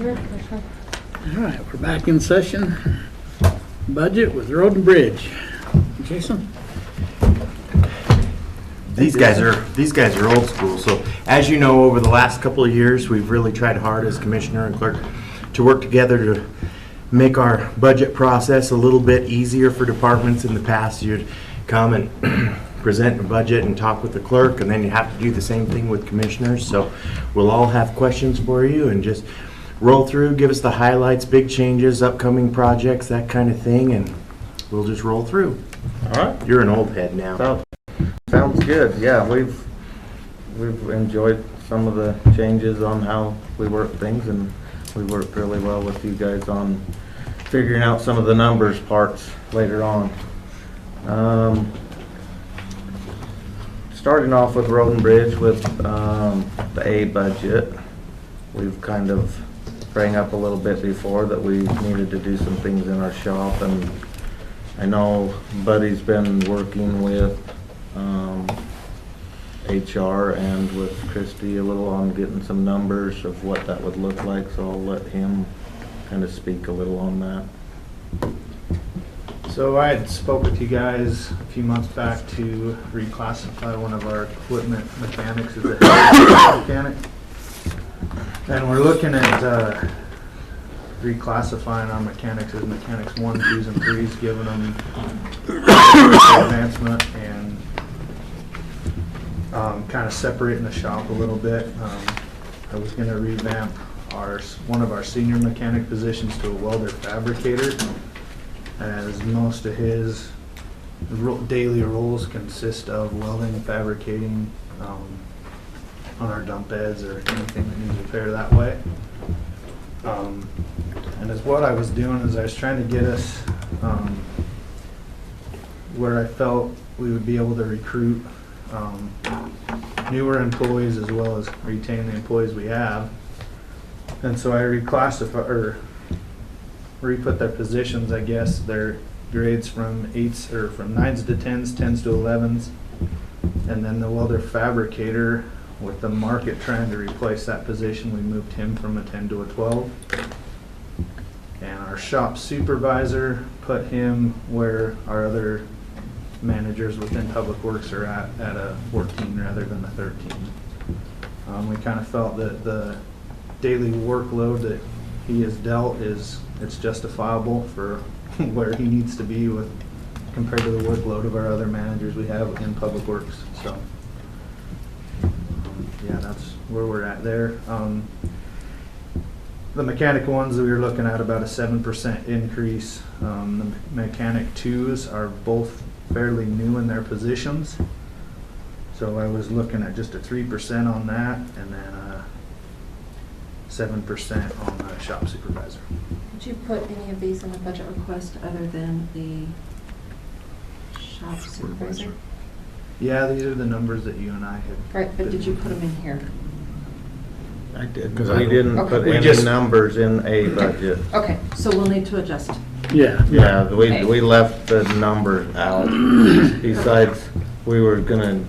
Sure, for sure. All right, we're back in session. Budget with Road and Bridge. Jason? These guys are old school. So as you know, over the last couple of years, we've really tried hard as commissioner and clerk to work together to make our budget process a little bit easier for departments. In the past, you'd come and present a budget and talk with the clerk, and then you have to do the same thing with commissioners. So we'll all have questions for you and just roll through, give us the highlights, big changes, upcoming projects, that kind of thing, and we'll just roll through. All right. You're an old head now. Sounds good. Yeah, we've enjoyed some of the changes on how we work things, and we worked really well with you guys on figuring out some of the numbers parts later on. Starting off with Road and Bridge with the A budget, we've kind of rang up a little bit before that we needed to do some things in our shop, and I know Buddy's been working with HR and with Christy a little on getting some numbers of what that would look like, so I'll let him kind of speak a little on that. So I had spoke with you guys a few months back to reclassify one of our equipment mechanics as a heavy mechanic. And we're looking at reclassifying our mechanics as mechanics 1, 2s, and 3s, giving them advancement and kind of separating the shop a little bit. I was going to revamp one of our senior mechanic positions to a welder fabricator, as most of his daily roles consist of welding and fabricating on our dump beds or anything that needs repair that way. And as what I was doing is I was trying to get us where I felt we would be able to recruit newer employees as well as retain the employees we have. And so I reclassify or re-put their positions, I guess, their grades from 8s or from 9s to 10s, 10s to 11s, and then the welder fabricator, with the market trying to replace that position, we moved him from a 10 to a 12. And our shop supervisor, put him where our other managers within Public Works are at a 14 rather than a 13. We kind of felt that the daily workload that he has dealt it's justifiable for where he needs to be with compared to the workload of our other managers we have in Public Works. So yeah, that's where we're at there. The mechanic ones that we were looking at about a 7% increase. The mechanic 2s are both fairly new in their positions, so I was looking at just a 3% on that, and then 7% on the shop supervisor. Did you put any of these in the budget request other than the shop supervisor? Yeah, these are the numbers that you and I had. Right, but did you put them in here? I did, because we didn't put Okay. any numbers in a budget. Okay, so we'll need to adjust. Yeah. Yeah, Okay. we left the numbers out. Besides, we were gonna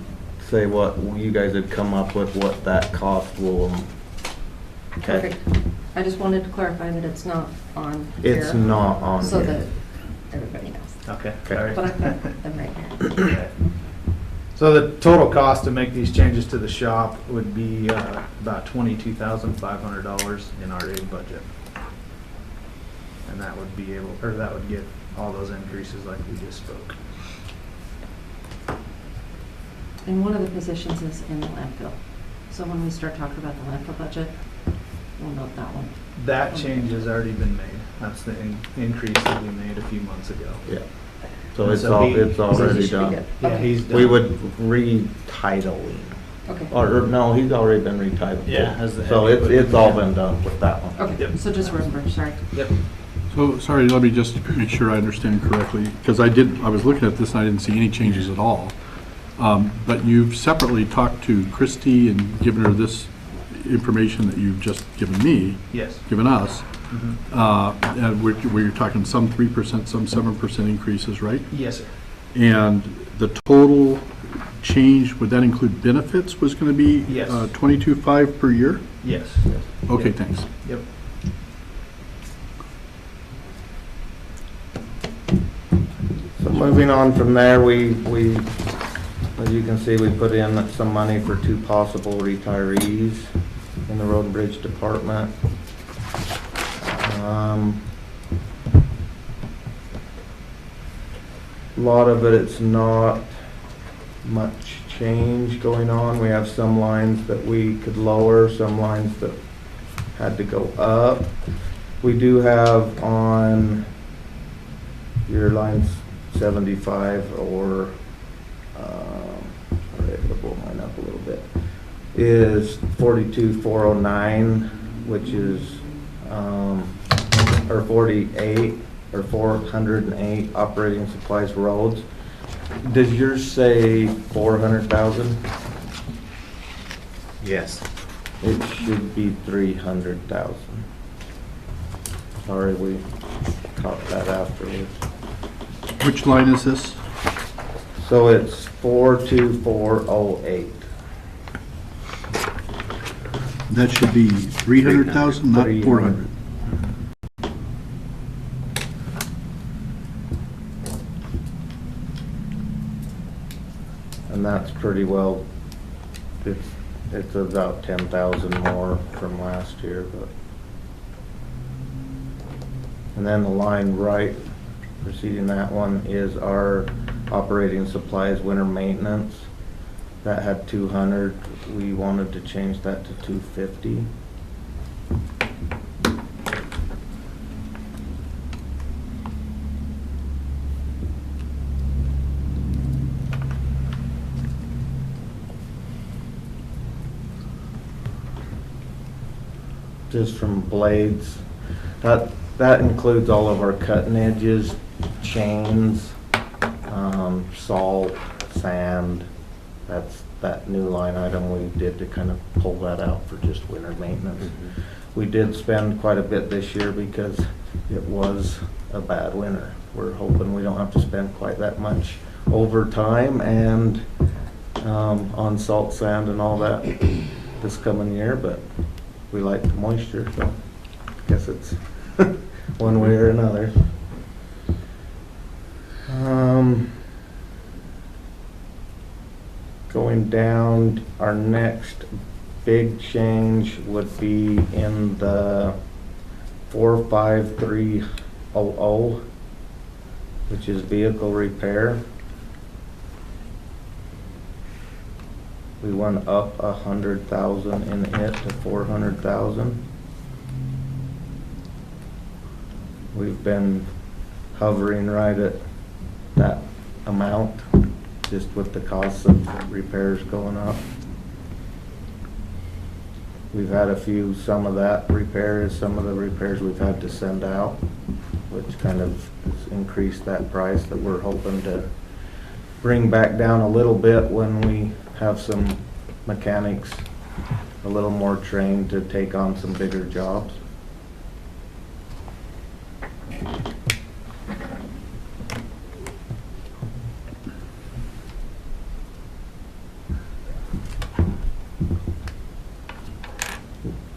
say what you guys had come up with, what that cost will. Okay. Perfect. I just wanted to clarify that it's not on here. It's not on So here. that everybody knows. Okay. Okay. All right. But I've got them right here. Okay. So the total cost to make these changes to the shop would be about $22,500 in our aid budget. And that would be able, or that would get all those increases like we just spoke. And one of the positions is in the landfill. So when we start talking about the landfill budget, we'll note that one. That change has already been made. That's the increase that we made a few months ago. Yeah. So it's So all, he- it's So already you should be done. good. Yeah, Okay. he's done. We would retitle him. Okay. Or no, he's already been retitled. Yeah, as the So head it's all equipment. been done with that one. Okay, Yep. so just remember, sorry. Yep. So, sorry, let me just make sure I understand correctly, because I was looking at this and I didn't see any changes at all. But you've separately talked to Christy and given her this information that you've just given me, Yes. given us. Mhm. And where you're talking some 3%, some 7% increases, right? Yes, sir. And the total change, would that include benefits, was going to be Yes. 22.5 per year? Yes. Okay, Yep. thanks. Yep. moving on from there, as you can see, we put in some money for 2 possible retirees in the road and bridge department. A lot of it's not much change going on. We have some lines that we could lower, some lines that had to go up. We do have on your lines 75 or I'll blow mine up a little bit, is 42,409, which is or 48 or 408 operating supplies roads. Does yours say 400,000? Yes. It should be 300,000. Sorry, we caught that afterwards. Which line is this? So it's 42408. That should be 300,000, not 400. And that's pretty well, it's about 10,000 more from last year, but. And then the line right preceding that one is our operating supplies winter maintenance. That had 200, we wanted to change that to 250. Just from blades, that includes all of our cutting edges, chains, salt, sand. That's that new line item we did to kind of pull that out for just winter maintenance. Mm-hmm. We did spend quite a bit this year because it was a bad winter. We're hoping we don't have to spend quite that much overtime and on salt, sand and all that this coming year, but we like the moisture, so I guess it's one way or another. Going down, our next big change would be in the 45300, which is vehicle repair. We went up 100,000 in it to 400,000. We've been hovering right at that amount, just with the cost of repairs going up. We've had some of the repairs we've had to send out, which kind of has increased that price that we're hoping to bring back down a little bit when we have some mechanics a little more trained to take on some bigger jobs.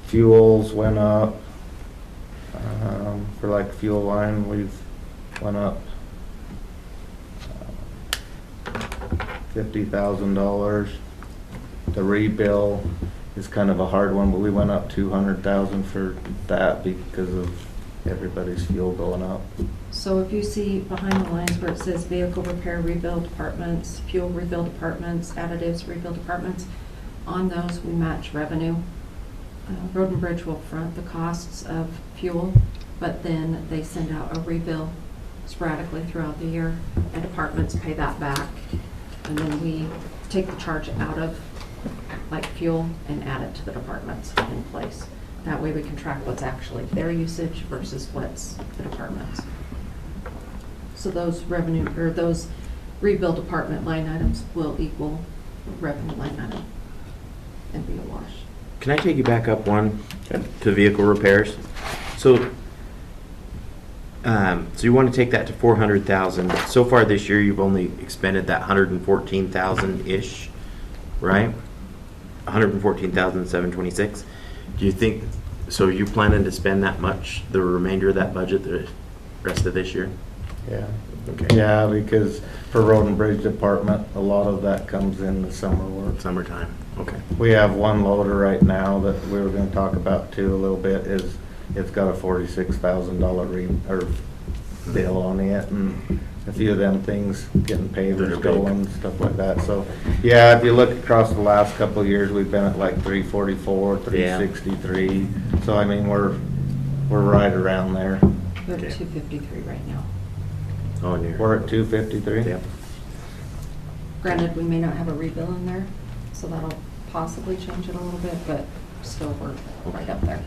Fuels went up. For like fuel line, we've went up $50,000. The rebill is kind of a hard one, but we went up 200,000 for that because of everybody's fuel going up. So if you see behind the lines where it says vehicle repair rebuild departments, fuel rebuild departments, additives rebuild departments, on those we match revenue. Road and Bridge will front the costs of fuel, but then they send out a rebill sporadically throughout the year, and departments pay that back, and then we take the charge out of like fuel and add it to the departments in place. That way we can track what's actually their usage versus what's the department's. So those revenue, or those rebuild department line items will equal revenue line item and be a wash. Can I take you back up one to vehicle repairs? So you want to take that to 400,000. So far this year, you've only expended that 114,000-ish, right? 114,726. Do you think, so you planning to spend that much, the remainder of that budget, the rest of this year? Yeah, Okay. Yeah, because for road and bridge department, a lot of that comes in the summer work. Summertime, okay. We have one loader right now that we were gonna talk about too a little bit, is it's got a $46,000 bill on it, and a few of them things getting pavers They're big. going, stuff like that. So, yeah, if you look across the last couple of years, we've been at like 344, 363. So, I mean, we're right around there. We're at Okay. 253 right now. Oh, near. We're at 253? Yep. Granted, we may not have a rebill in there, so that'll possibly change it a little bit, but still we're right up there.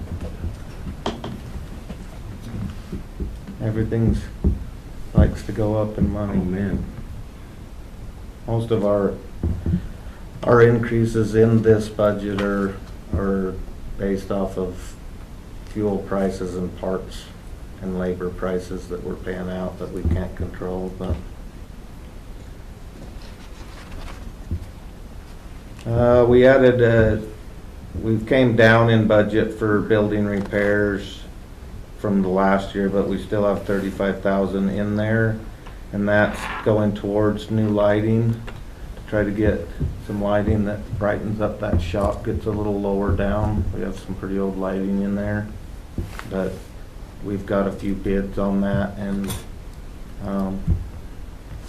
Everything's likes to go up in money. Oh, man. Most of our increases in this budget are based off of fuel prices and parts and labor prices that we're paying out that we can't control, but we came down in budget for building repairs from the last year, but we still have 35,000 in there, and that's going towards new lighting, to try to get some lighting that brightens up that shop, gets a little lower down. We have some pretty old lighting in there, but we've got a few bids on that, and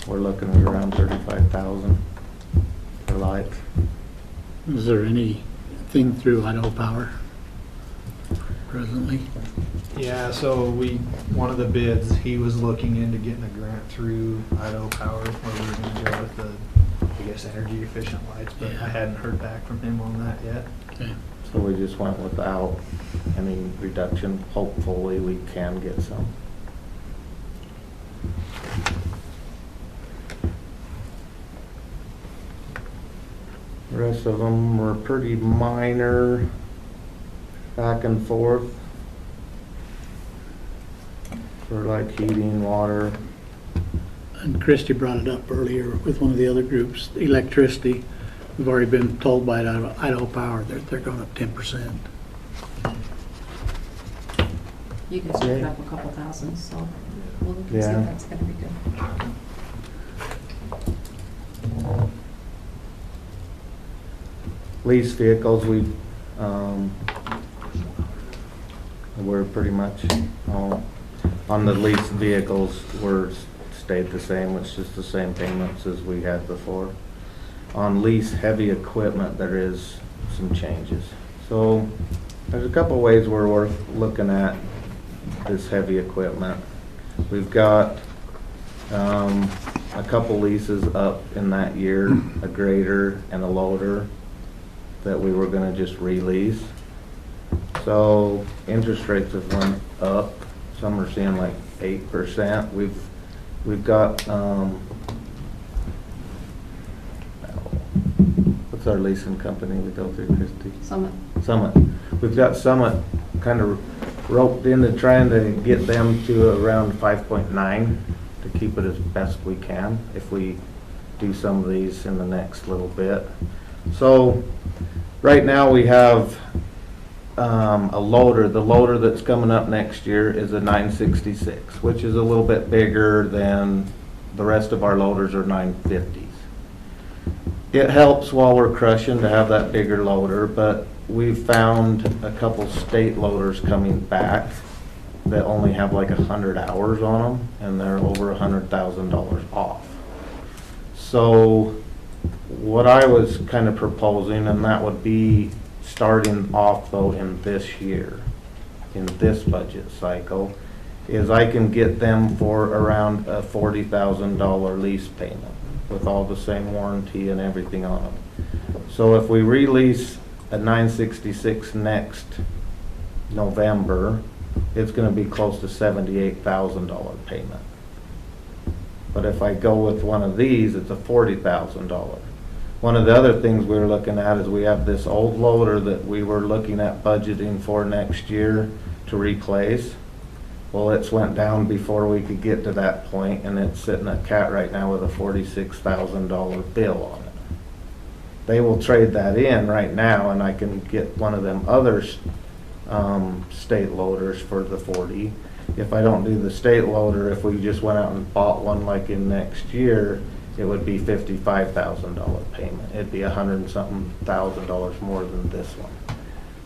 we're looking at around 35,000 for lights. Is there anything through Idaho Power presently? Yeah, so one of the bids, he was looking into getting a grant through Idaho Power where we were gonna go with the, I guess, energy efficient lights, but Yeah. I hadn't heard back from him on that yet. Okay. So we just went without any reduction. Hopefully we can get some. The rest of them were pretty minor, back and forth. For like heating, water. And Christie brought it up earlier with one of the other groups, electricity. We've already been told by Idaho Power that they're going up 10%. You guys took it up a couple thousand, so we'll look and see Yeah. if that's gonna be good. Lease vehicles, we're pretty much, on the leased vehicles, we're stayed the same. It's just the same payments as we had before. On lease heavy equipment, there is some changes. So there's a couple ways we're worth looking at this heavy equipment. We've got a couple leases up in that year, a grader and a loader that we were gonna just release. So interest rates have went up. Some are seeing like 8%. We've got, what's our leasing company we go through, Christie? Summit. We've got Summit kind of roped into trying to get them to around 5.9 to keep it as best we can if we do some of these in the next little bit. So right now we have a loader. The loader that's coming up next year is a 966, which is a little bit bigger than the rest of our loaders are 950s. It helps while we're crushing to have that bigger loader, but we've found a couple state loaders coming back that only have like 100 hours on them, and they're over $100,000 off. So what I was kind of proposing, and that would be starting off though in this year, in this budget cycle, is I can get them for around a $40,000 lease payment with all the same warranty and everything on them. So if we release a 966 next November, it's gonna be close to $78,000 payment. But if I go with one of these, it's a $40,000. One of the other things we were looking at is we have this old loader that we were looking at budgeting for next year to replace. Well, it's went down before we could get to that point, and it's sitting at CAT right now with a $46,000 bill on it. They will trade that in right now, and I can get one of them other state loaders for the 40, if I don't do the state loader, if we just went out and bought one like in next year, it would be $55,000 payment. It'd be $100-something thousand more than this one.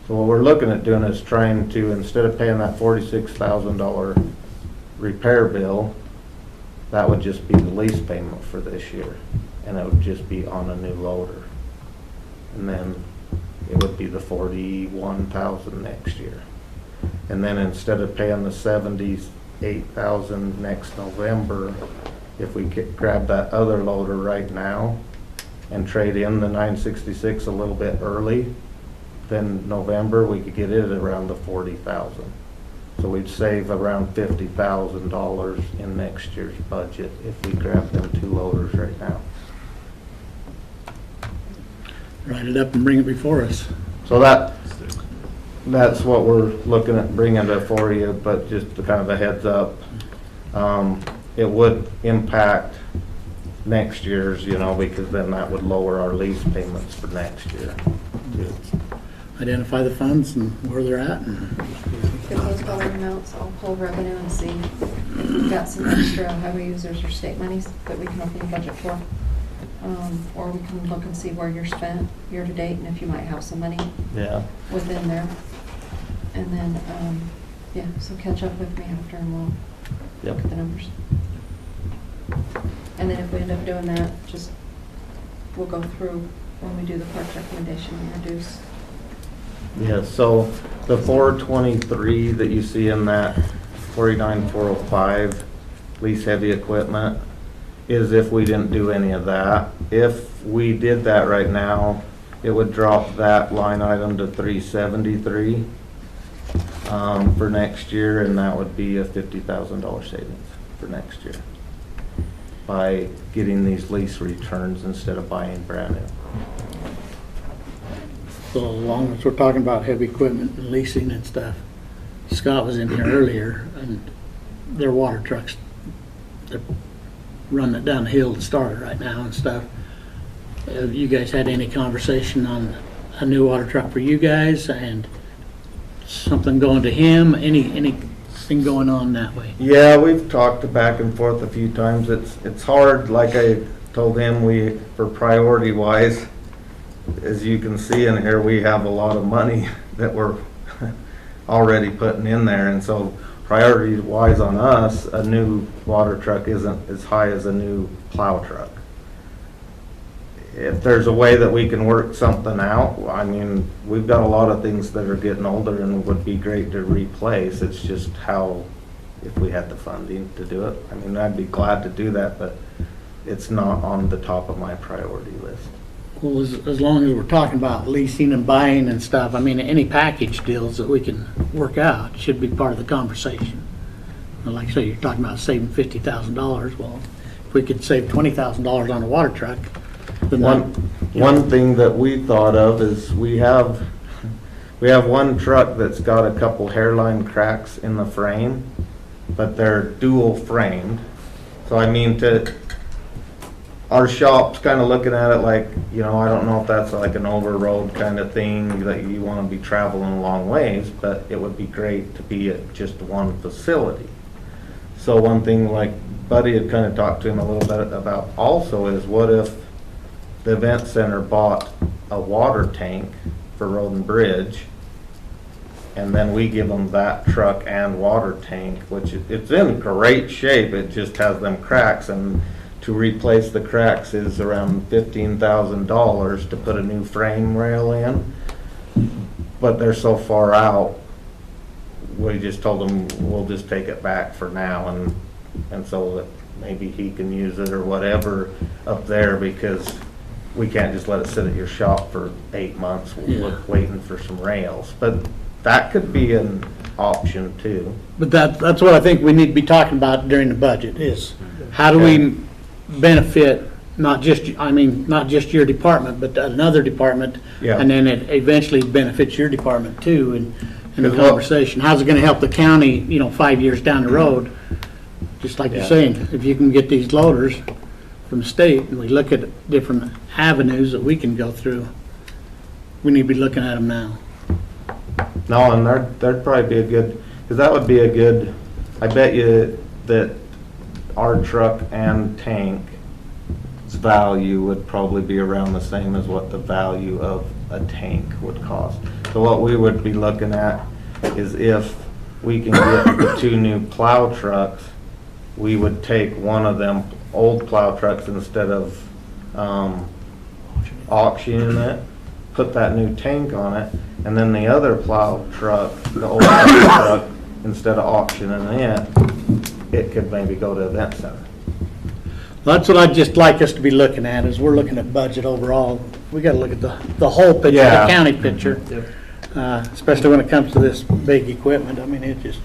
So what we're looking at doing is trying to, instead of paying that $46,000 repair bill, that would just be the lease payment for this year, and it would just be on a new loader. And then it would be the $41,000 next year. And then instead of paying the $78,000 next November, if we grab that other loader right now and trade in the 966 a little bit early, then November we could get it around the $40,000. So we'd save around $50,000 in next year's budget if we grab them 2 loaders right now. Write it up and bring it before us. So that's what we're looking at bringing it for you, but just kind of a heads up. It would impact next year's, because then that would lower our lease payments for next year. Identify the funds and where they're at. And Get those dollar amounts, I'll pull revenue and see if we've got some extra highway users or state monies that we can open the budget for. Or we can look and see where you're spent year to date and if you might have some money Yeah. within there. And then, so catch up with me after and we'll Yep. look at the numbers. And then if we end up doing that, we'll go through when we do the park recommendation and reduce. Yeah, so the 423 that you see in that 49,405 lease heavy equipment is if we didn't do any of that. If we did that right now, it would drop that line item to 373 for next year, and that would be a $50,000 savings for next year by getting these lease returns instead of buying brand new. so as long as we're talking about heavy equipment and leasing and stuff, Scott was in here earlier and their water trucks, they're running it down the hill to start it right now and stuff. Have you guys had any conversation on a new water truck for you guys and something going to him? Anything going on that way? Yeah, we've talked back and forth a few times. It's hard, like I told him, for priority wise, as you can see in here, we have a lot of money that we're already putting in there, and so priority wise on us, a new water truck isn't as high as a new plow truck. If there's a way that we can work something out, I mean, we've got a lot of things that are getting older and would be great to replace. It's just how, if we had the funding to do it. I mean, I'd be glad to do that, but it's not on the top of my priority list. Well, as long as we're talking about leasing and buying and stuff, I mean, any package deals that we can work out should be part of the conversation. Like I say, you're talking about saving $50,000. Well, if we could save $20,000 on a water truck, then One thing that we thought of is we have one truck that's got a couple hairline cracks in the frame, but they're dual framed. So I mean, our shop's kind of looking at it like, I don't know if that's like an over-road kind of thing that you want to be traveling a long ways, but it would be great to be at just one facility. So one thing, like Buddy had kind of talked to him a little bit about also, is what if the event center bought a water tank for Road and Bridge, and then we give them that truck and water tank, which it's in great shape, it just has them cracks, and to replace the cracks is around $15,000 to put a new frame rail in, but they're so far out, we just told them we'll just take it back for now, and so that maybe he can use it or whatever up there, because we can't just let it sit at your shop for 8 months waiting for some rails. But that could be an option too. But that's what I think we need to be talking about during the budget is how do we benefit not just your department, but another department, Yeah. and then it eventually benefits your department too. And in the Because what- conversation, how's it going to help the county? 5 years down the road, just like you're Yeah. saying, if you can get these loaders from the state, and we look at different avenues that we can go through, we need to be looking at them now. No, and there'd probably be a good, because that would be a good I bet you that our truck and tank's value would probably be around the same as what the value of a tank would cost. So what we would be looking at is if we can get the 2 new plow trucks, we would take one of them old plow trucks instead of auctioning it, put that new tank on it, and then the other plow truck, the old plow truck, instead of auctioning it could maybe go to event center. That's what I'd just like us to be looking at, is we're looking at budget overall. We gotta look at the whole picture, Yeah. the county picture, especially when it comes to this big equipment. I mean, it just.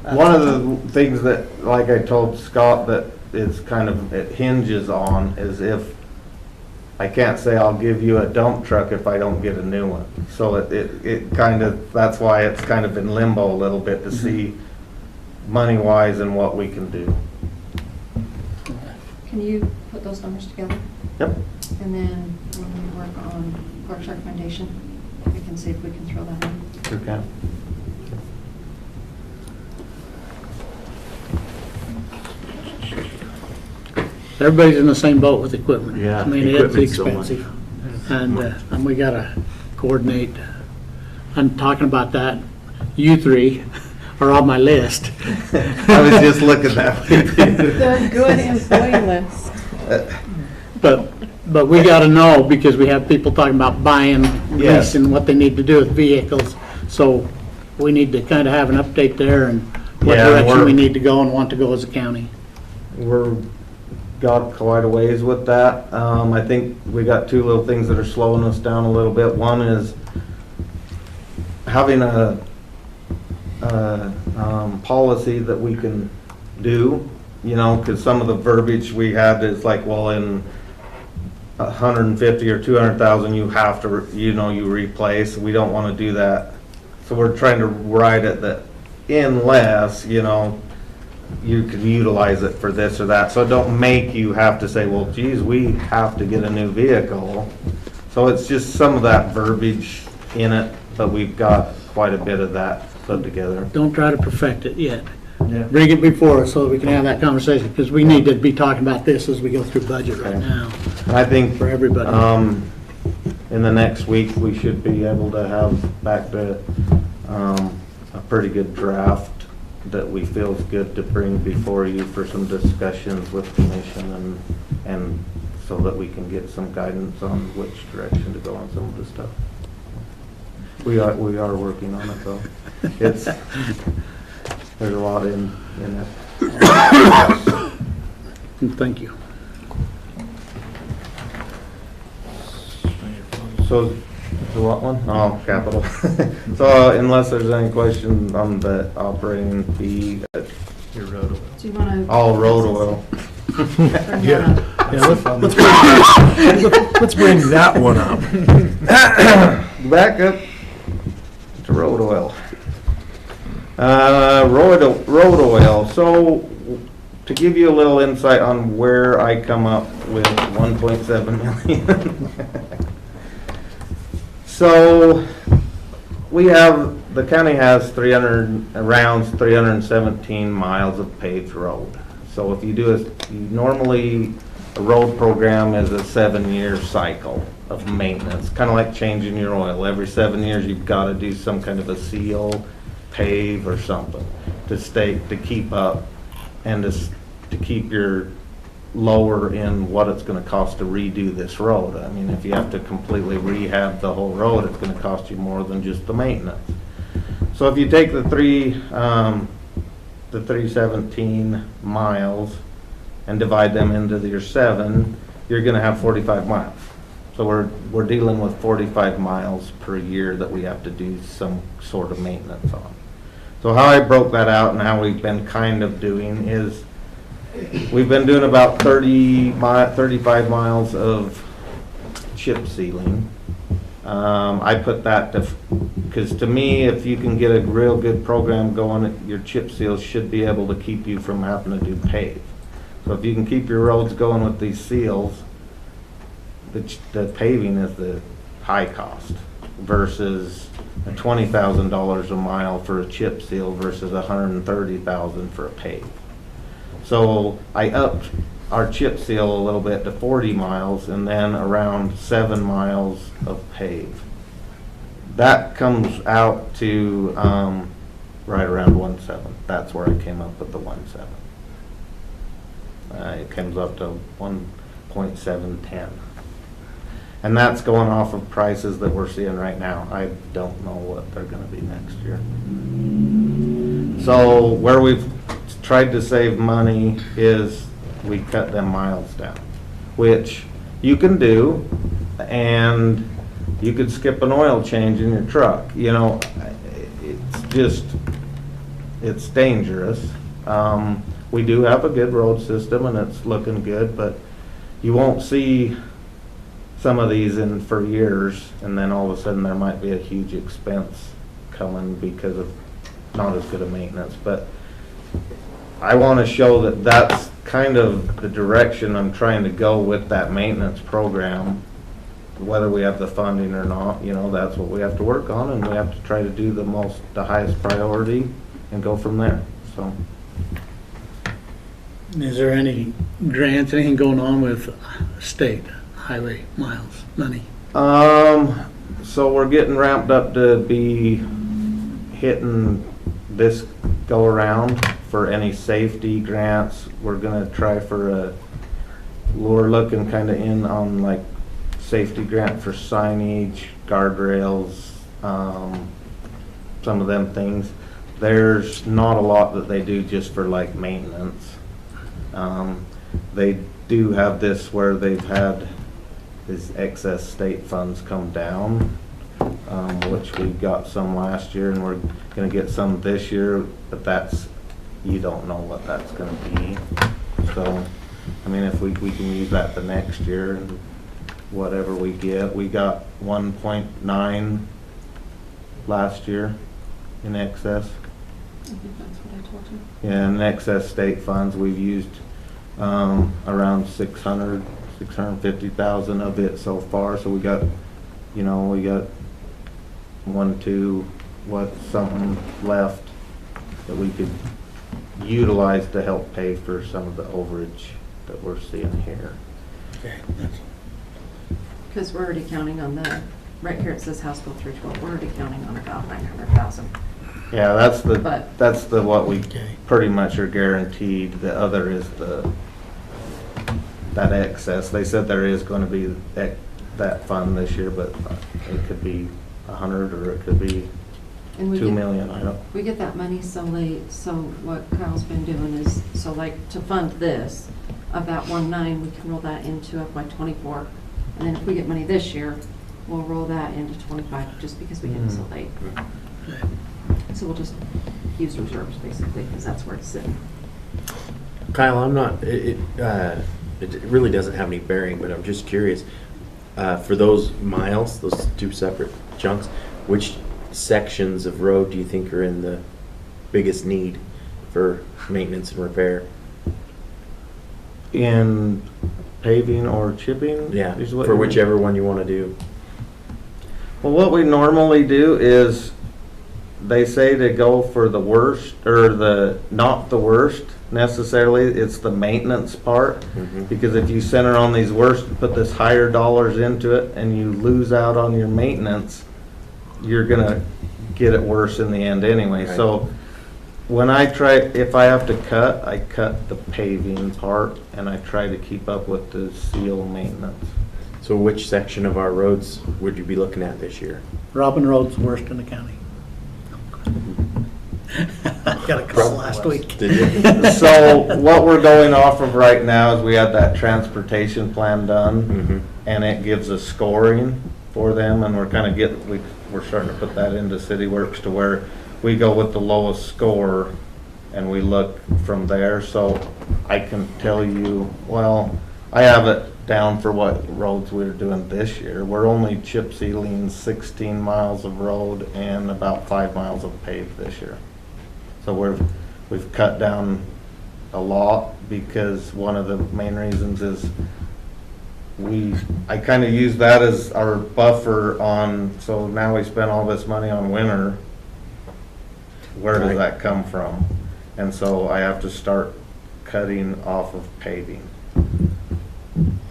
One of the things that, like I told Scott, that it's kind of, it hinges on is if, I can't say I'll give you a dump truck if I don't get a new one. So it kind of, that's why it's kind of in limbo a little bit to see money-wise and what we can do. Can you put those numbers together? Yep. And then when we work on Clark's recommendation, we can see if we can throw that in. Okay. Everybody's in the same boat with equipment. Yeah, I mean, it's equipment's so much. expensive. And we gotta coordinate. I'm talking about that. You 3 are on my list. I was just looking that way. The good employee list. But we gotta know, because we have people talking about buying, Yes. leasing, what they need to do with vehicles. So we need to kind of have an update there and what Yeah, direction we're- we need to go and want to go as a county. We're got quite a ways with that. I think we got 2 little things that are slowing us down a little bit. One is having a policy that we can do, you know, because some of the verbiage we had is like, well, in 150 or 200,000, you have to, you know, you replace. We don't want to do that. So we're trying to write it that unless, you know, you could utilize it for this or that. So it don't make you have to say, well, geez, we have to get a new vehicle. So it's just some of that verbiage in it, but we've got quite a bit of that put together. Don't try to perfect it yet. Yeah. Bring it before us so we can have that conversation, because we need to be talking about this as we go through budget right now And I think, for everybody. in the next week, we should be able to have back to, a pretty good draft that we feel is good to bring before you for some discussions with commission and so that we can get some guidance on which direction to go on some of the stuff. We are working on it though. It's, there's a lot in it. Thank you. So, the what one? Oh, capital. So unless there's any question on the operating fee, Your road oil. Do you want to? all road oil. Yeah. Let's bring that one up. Back up to road oil. Road oil. So to give you a little insight on where I come up with 1.7 million. So we have, the county has around 317 miles of paved road. So if you do normally a road program is a 7-year cycle of maintenance, kind of like changing your oil. Every 7 years you've got to do some kind of a seal, pave or something to keep up and to keep your lower in what it's going to cost to redo this road. I mean, if you have to completely rehab the whole road, it's going to cost you more than just the maintenance. So if you take the 317 miles and divide them into your 7, you're going to have 45 miles. So we're dealing with 45 miles per year that we have to do some sort of maintenance on. So how I broke that out and how we've been kind of doing is we've been doing about 35 miles of chip sealing. I put that because to me, if you can get a real good program going, your chip seals should be able to keep you from having to do pave. So if you can keep your roads going with these seals, the paving is the high cost versus $20,000 a mile for a chip seal versus $130,000 for a pave. So I upped our chip seal a little bit to 40 miles and then around 7 miles of pave. That comes out to right around 1.7. That's where I came up with the 1.7. It comes up to 1.710. And that's going off of prices that we're seeing right now. I don't know what they're gonna be next year. So where we've tried to save money is we cut them miles down, which you can do, and you could skip an oil change in your truck. You know, it's dangerous. We do have a good road system and it's looking good, but you won't see some of these in for years, and then all of a sudden there might be a huge expense coming because of not as good a maintenance. But I want to show that that's kind of the direction I'm trying to go with that maintenance program. Whether we have the funding or not, you know, that's what we have to work on, and we have to try to do the highest priority and go from there. So. Is there any grants, anything going on with state highway miles, money? So we're getting ramped up to be hitting this go around for any safety grants. We're gonna try for we're looking kinda in on like safety grant for signage, guardrails, some of them things. There's not a lot that they do just for like maintenance. They do have this where they've had these excess state funds come down, which we got some last year and we're gonna get some this year, but you don't know what that's gonna be. So, I mean, if we can use that the next year and whatever we get, we got 1.9 last year in excess. I think that's what I told you. Yeah, in excess state funds, we've used around 650,000 of it so far. So we got something left that we could utilize to help pay for some of the overage that we're seeing here. Okay. Because we're already counting on right here it says House Bill 312, we're already counting on about 900,000. Yeah, that's But- what we Okay. pretty much are guaranteed. The other is that excess. They said there is going to be that fund this year, but it could be 100 or it could be And we 2 get- million. I don't. We get that money so late, so what Kyle's been doing is, so like to fund this, of that 1.9, we can roll that into FY24. And then if we get money this year, we'll roll that into 25, just because we get it so late. So we'll just use reserves basically, because that's where it's sitting. Kyle, I'm not, it really doesn't have any bearing, but I'm just curious, for those miles, those two separate chunks, which sections of road do you think are in the biggest need for maintenance and repair? In paving or chipping? Yeah, is what for you mean? whichever one you want to do. Well, what we normally do is they say to go for the worst, or not the worst necessarily, it's the maintenance part. Mhm. Because if you center on these worst, put this higher dollars into it and you lose out on your maintenance, you're gonna get it worse in the end anyway. Right. So if I have to cut, I cut the paving part and I try to keep up with the seal maintenance. So which section of our roads would you be looking at this year? Robin Road's worst in the county. Got a call last week. Did you? So what we're going off of right now is we had that transportation plan done, Mhm. and it gives us scoring for them, and we're kind of we're starting to put that into City Works to where we go with the lowest score and we look from there. So I can tell you, well, I have it down for what roads we're doing this year. We're only chip sealing 16 miles of road and about 5 miles of paved this year. So we've cut down a lot, because one of the main reasons is I kinda use that as our buffer on, so now we spend all this money on winter. Where does Right. that come from? And so I have to start cutting off of paving.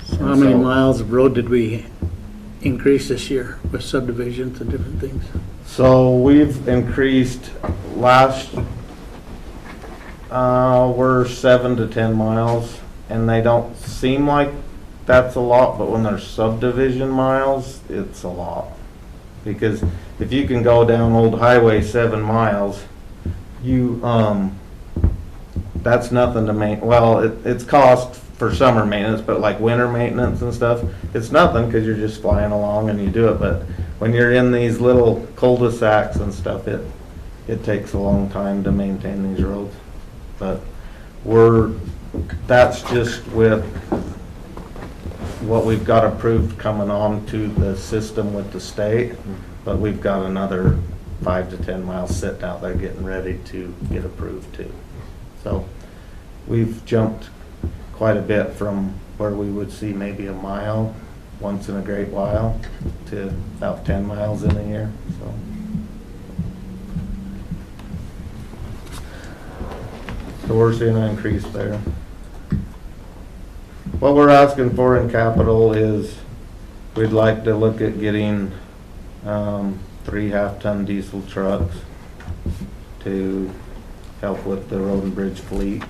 So how many So- miles of road did we increase this year with subdivisions and different things? So we've increased we're 7 to 10 miles, and they don't seem like that's a lot, but when they're subdivision miles, it's a lot. Because if you can go down Old Highway 7 miles, that's nothing to it's cost for summer maintenance, but like winter maintenance and stuff, it's nothing because you're just flying along and you do it. But when you're in these little cul-de-sacs and stuff, it takes a long time to maintain these roads. But that's just with what we've got approved coming on to the system with the state, but we've got another 5 to 10 miles sitting out there getting ready to get approved too. So we've jumped quite a bit from where we would see maybe a mile once in a great while to about 10 miles in a year, so. So we're seeing an increase there. What we're asking for in capital is we'd like to look at getting 3 half-ton diesel trucks to help with the road and bridge fleet.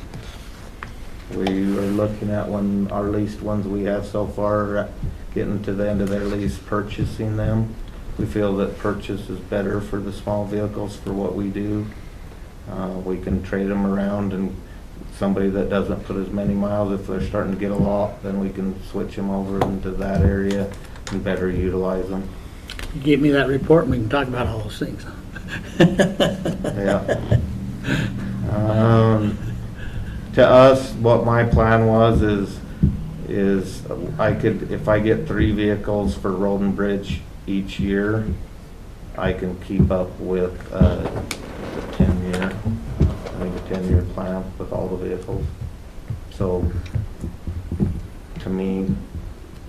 We are looking at our leased ones we have so far, getting to the end of their lease, purchasing them. We feel that purchase is better for the small vehicles for what we do. We can trade them around, and somebody that doesn't put as many miles, if they're starting to get a lot, then we can switch them over into that area and better utilize them. You give me that report and we can talk about all those things. Yeah. To us, what my plan was is I could, if I get 3 vehicles for road and bridge each year, I can keep up with the 10-year, I think a 10-year plan with all the vehicles. So to me,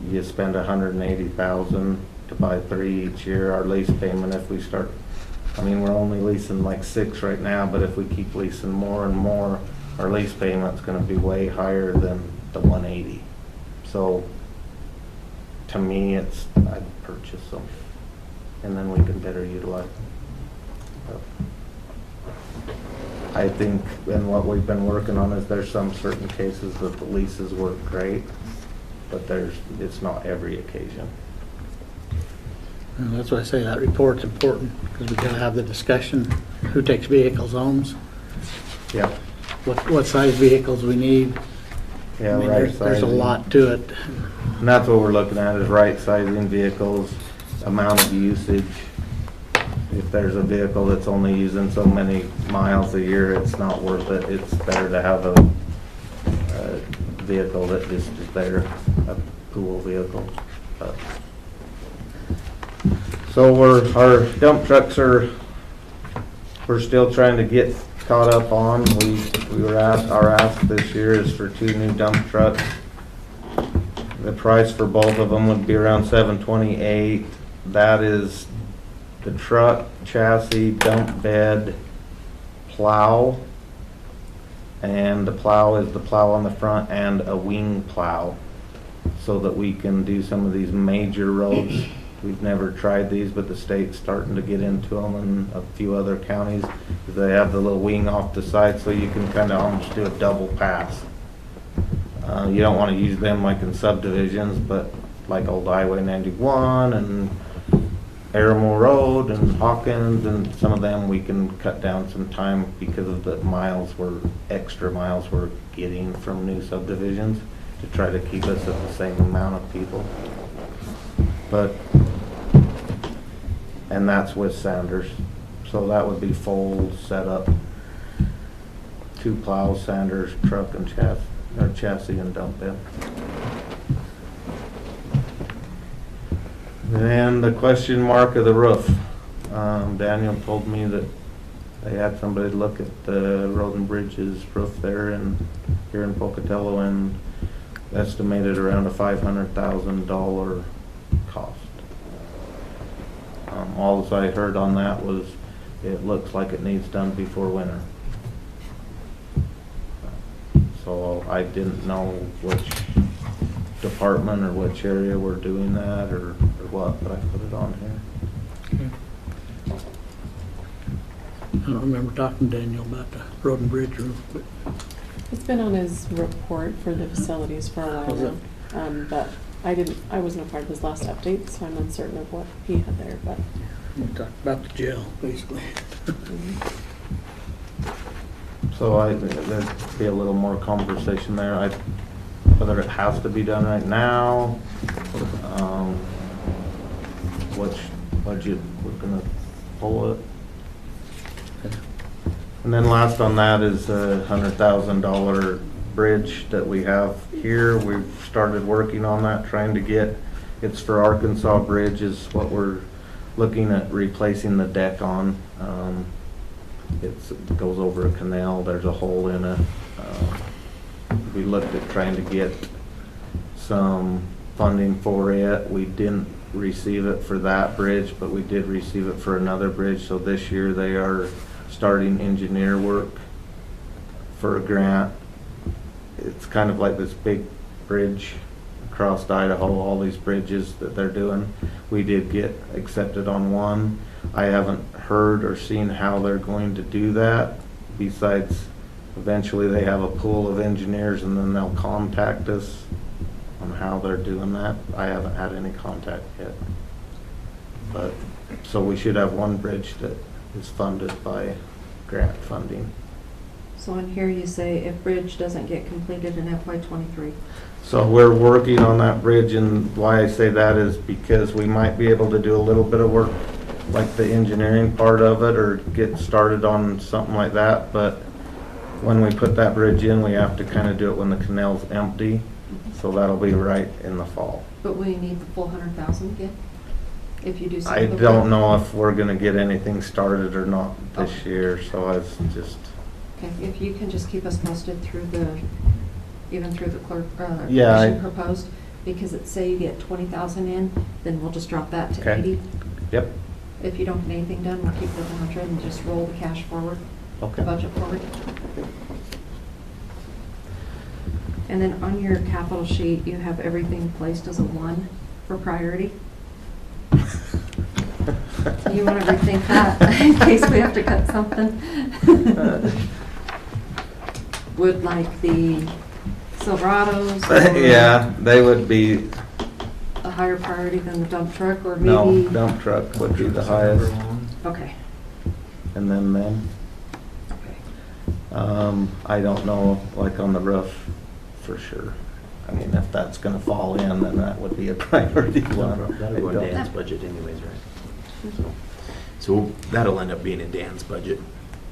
you spend $180,000 to buy 3 each year. Our lease payment, if we start, we're only leasing like 6 right now, but if we keep leasing more and more, our lease payment's gonna be way higher than the 180. So to me, I'd purchase them, and then we can better utilize them. I think, and what we've been working on is there's some certain cases that the leases work great, but it's not every occasion. Well, that's why I say that report's important, because we gotta have the discussion, who takes vehicles homes, Yeah. what size vehicles we need. Yeah, I mean, right there's a sizing. lot to it. And that's what we're looking at, is right sizing vehicles, amount of usage. If there's a vehicle that's only using so many miles a year, it's not worth it. It's better to have a vehicle that just is there, a pool vehicle. So our dump trucks we're still trying to get caught up on. Our ask this year is for 2 new dump trucks. The price for both of them would be around $728. That is the truck, chassis, dump bed, plow, and the plow is the plow on the front and a wing plow, so that we can do some of these major roads. We've never tried these, but the state's starting to get into them in a few other counties. They have the little wing off the side, so you can kind of almost do a double pass. You don't want to use them like in subdivisions, but like Old Highway 91 and Aramore Road and Hawkins, and some of them we can cut down some time because of the extra miles we're getting from new subdivisions to try to keep us at the same amount of people. And that's with Sanders. So that would be full setup, 2 plows, Sanders, truck and chassis and dump bed. Then the question mark of the roof. Daniel told me that they had somebody look at the road and bridges roof there here in Pocatello, and estimated around a $500,000 cost. All I heard on that was it looks like it needs done before winter. So I didn't know which department or which area we're doing that or what, but I put it on here. I don't remember talking to Daniel about the road and bridge roof, but It's been on his report for the facilities for a while Was it? now. But I wasn't a part of his last update, so I'm uncertain of what he had there, but. we talked about the jail, basically. So there'd be a little more conversation there. Whether it has to be done right now, which budget we're gonna pull it. And then last on that is a $100,000 bridge that we have here. We've started working on that, trying to get, it's for Arkansas Bridge is what we're looking at replacing the deck on. It goes over a canal, there's a hole in it. We looked at trying to get some funding for it. We didn't receive it for that bridge, but we did receive it for another bridge. So this year they are starting engineer work for a grant. It's kind of like this big bridge across Idaho, all these bridges that they're doing. We did get accepted on one. I haven't heard or seen how they're going to do that, besides eventually they have a pool of engineers and then they'll contact us on how they're doing that. I haven't had any contact yet. But, so we should have one bridge that is funded by grant funding. So on here you say if bridge doesn't get completed in FY23. So we're working on that bridge, and why I say that is because we might be able to do a little bit of work, like the engineering part of it, or get started on something like that, but when we put that bridge in, we have to kind of do it when the canal's empty, so that'll be right in the fall. But we need the full 100,000 again? If you do some I of the don't work? know if we're gonna get anything started or not this year, so I was just, Okay, if you can just keep us posted through even through the clerk, Yeah, commission proposed, because it say you get 20,000 in, then we'll just drop that to Okay. 80. yep, If you don't get anything done, we'll keep it at 100 and just roll the cash forward, the okay. budget forward. And then on your capital sheet, you have everything placed as a 1 for priority. You want to rethink that in case we have to cut something? Would like the Silverados Yeah, they would be, a higher priority than the dump truck, or no, maybe? dump truck would be the highest, Okay, and then them. okay. I don't know, like on the roof, for sure. I mean, if that's gonna fall in, then that would be a priority one. That'll go I in don't- Dan's budget anyways, right? So that'll end up being in Dan's budget,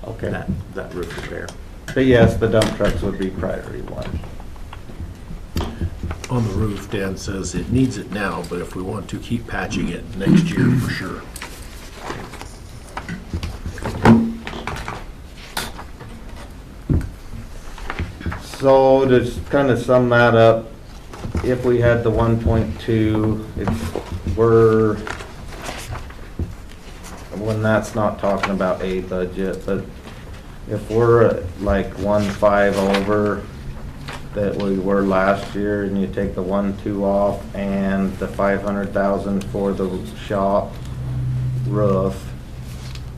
Okay, that roof repair. but yes, the dump trucks would be priority one. On the roof, Dan says it needs it now, but if we want to keep patching it next year, for sure. So to kind of sum that up, if we had the 1.2, when that's not talking about a budget, but if we're at like 1.5 over that we were last year, and you take the 1.2 off and the 500,000 for the shop roof,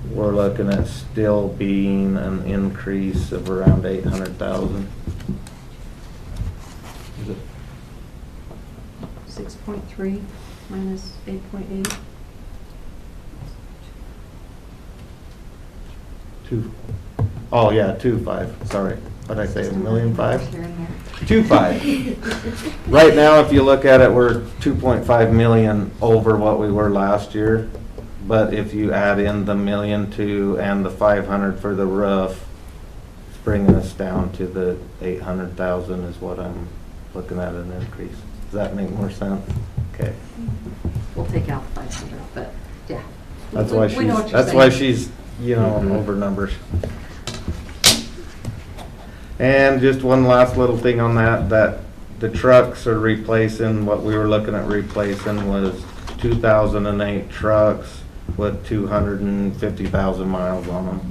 we're looking at still being an increase of around 800,000. 6.3 minus 8.8. Oh, yeah, 2.5, sorry. What'd I say, Just a million five? Here and there. 2.5. Right now, if you look at it, we're 2.5 million over what we were last year. But if you add in the 1,200,000 and the 500 for the roof, it's bringing us down to the 800,000 is what I'm looking at an increase. Does that make more sense? Okay. We'll take out 500, but yeah. That's why We know what she's, you're that's why saying. she's, you know, Mhm. over numbers. And just one last little thing on that the trucks are replacing, what we were looking at replacing was 2008 trucks with 250,000 miles on them.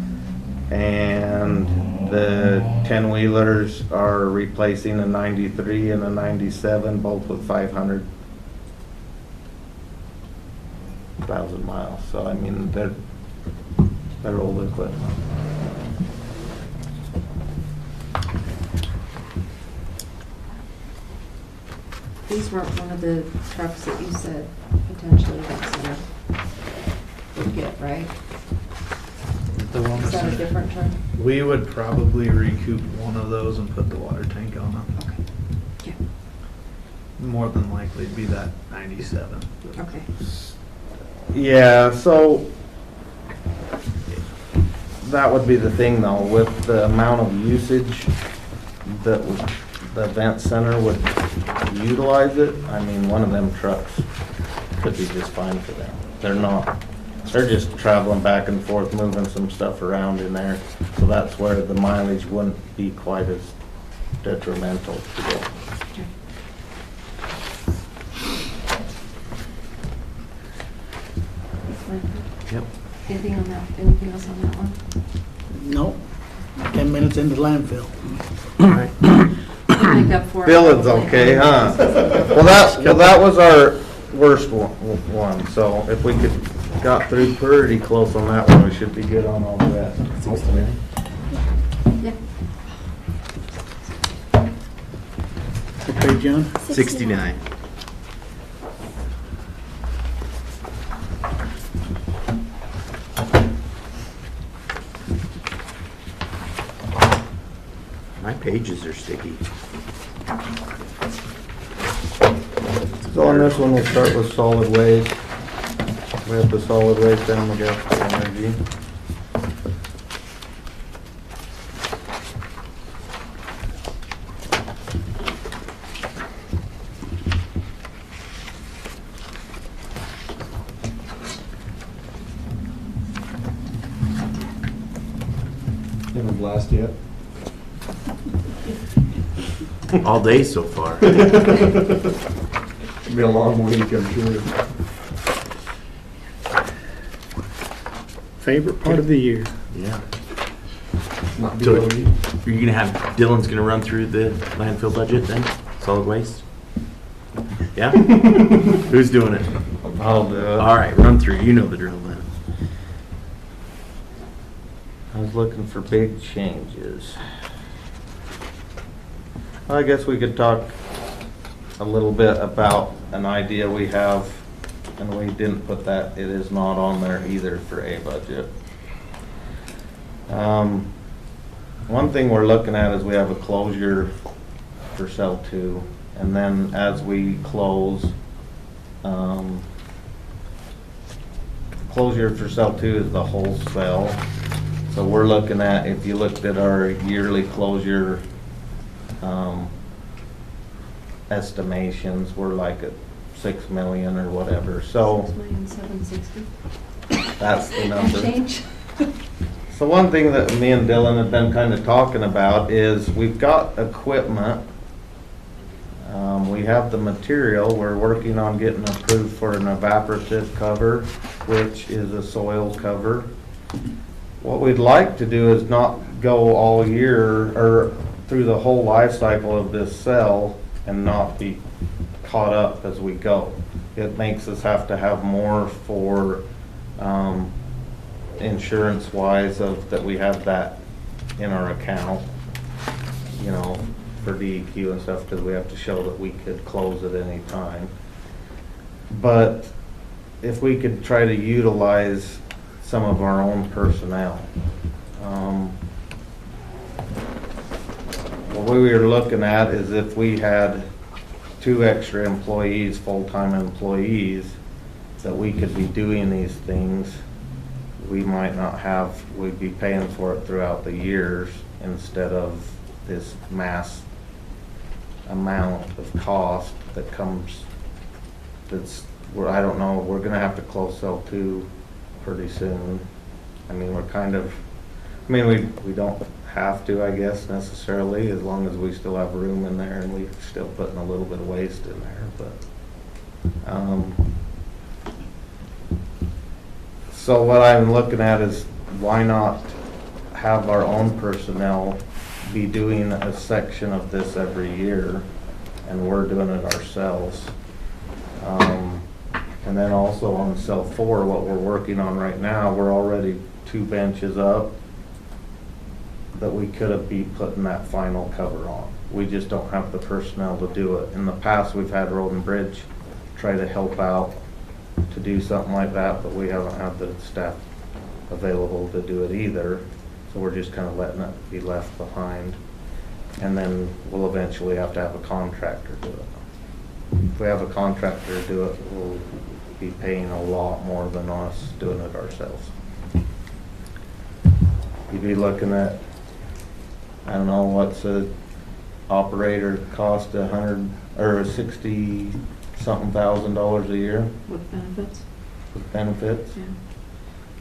And the 10-wheelers are replacing a 93 and a 97, both with 500,000 miles. So I mean, they're old equipment. These weren't one of the trucks that you said potentially that center would get, right? The one Is that a that's- different truck? We would probably recoup one of those and put the water tank on them. Yeah. More than likely it'd be that 97. Okay. Yeah, so that would be the thing though, with the amount of usage that the event center would utilize it. I mean, one of them trucks could be just fine for them. They're just traveling back and forth, moving some stuff around in there. So that's where the mileage wouldn't be quite as detrimental to them. Yep. Anything on that, anything else on that one? Nope. 10 minutes into landfill. We'll make up for it. Billings probably. okay, huh? Well, that was our worst one, so if we could got through pretty close on that one, we should be good on all the rest. Yeah. Okay, John? 69. My pages are sticky. So on this one, we'll start with solid waste. We have the solid waste and the gas to energy. Haven't blast yet. All day so far. It'll be a long week, I'm sure. Favorite part of the year? Yeah. Not So, BOE. are you gonna have, Dylan's gonna run through the landfill budget then? Solid waste? Yeah? Who's doing it? I'll do it. All right, run through. You know the drill then. I was looking for big changes. I guess we could talk a little bit about an idea we have, and we didn't put that, it is not on there either for a budget. One thing we're looking at is we have a closure for cell 2, and then as we close, closure for cell 2 is the whole cell. So we're looking at, if you looked at our yearly closure estimations, we're like at 6 million or whatever, so 6,760,000. that's the number. Change. So one thing that me and Dylan have been kind of talking about is we've got equipment. We have the material, we're working on getting approved for an evaporative cover, which is a soil cover. What we'd like to do is not go all year or through the whole life cycle of this cell and not be caught up as we go. It makes us have to have more for insurance wise of that we have that in our account, you know, for DEQ and stuff, because we have to show that we could close at any time. But if we could try to utilize some of our own personnel. What we were looking at is if we had 2 extra employees, full-time employees, that we could be doing these things, we might not have, we'd be paying for it throughout the years instead of this mass amount of cost that comes, that's, I don't know, we're gonna have to close cell 2 pretty soon. I mean, we're kind of, I mean, we don't have to, I guess, necessarily, as long as we still have room in there and we're still putting a little bit of waste in there, but, so what I'm looking at is why not have our own personnel be doing a section of this every year, and we're doing it ourselves. And then also on cell 4, what we're working on right now, we're already 2 benches up that we could have be putting that final cover on. We just don't have the personnel to do it. In the past, we've had Road and Bridge try to help out to do something like that, but we haven't had the staff available to do it either. So we're just kind of letting it be left behind. And then we'll eventually have to have a contractor do it. If we have a contractor do it, we'll be paying a lot more than us doing it ourselves. You'd be looking at, I don't know, what's a operator cost, $100 or $60-something thousand a year With benefits? with benefits? Yeah.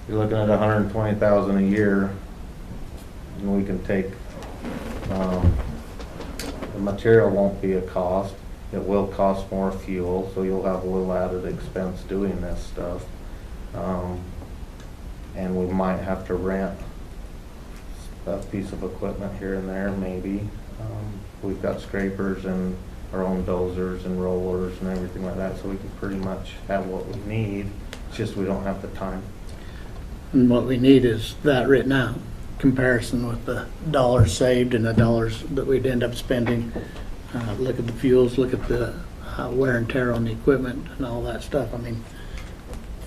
You're looking at $120,000 a year, and we can take, the material won't be a cost. It will cost more fuel, so you'll have a little added expense doing this stuff. And we might have to rent a piece of equipment here and there, maybe. We've got scrapers and our own dozers and rollers and everything like that, so we can pretty much have what we need. It's just we don't have the time. And what we need is that written out, comparison with the dollars saved and the dollars that we'd end up spending. Look at the fuels, look at the wear and tear on the equipment and all that stuff. I mean,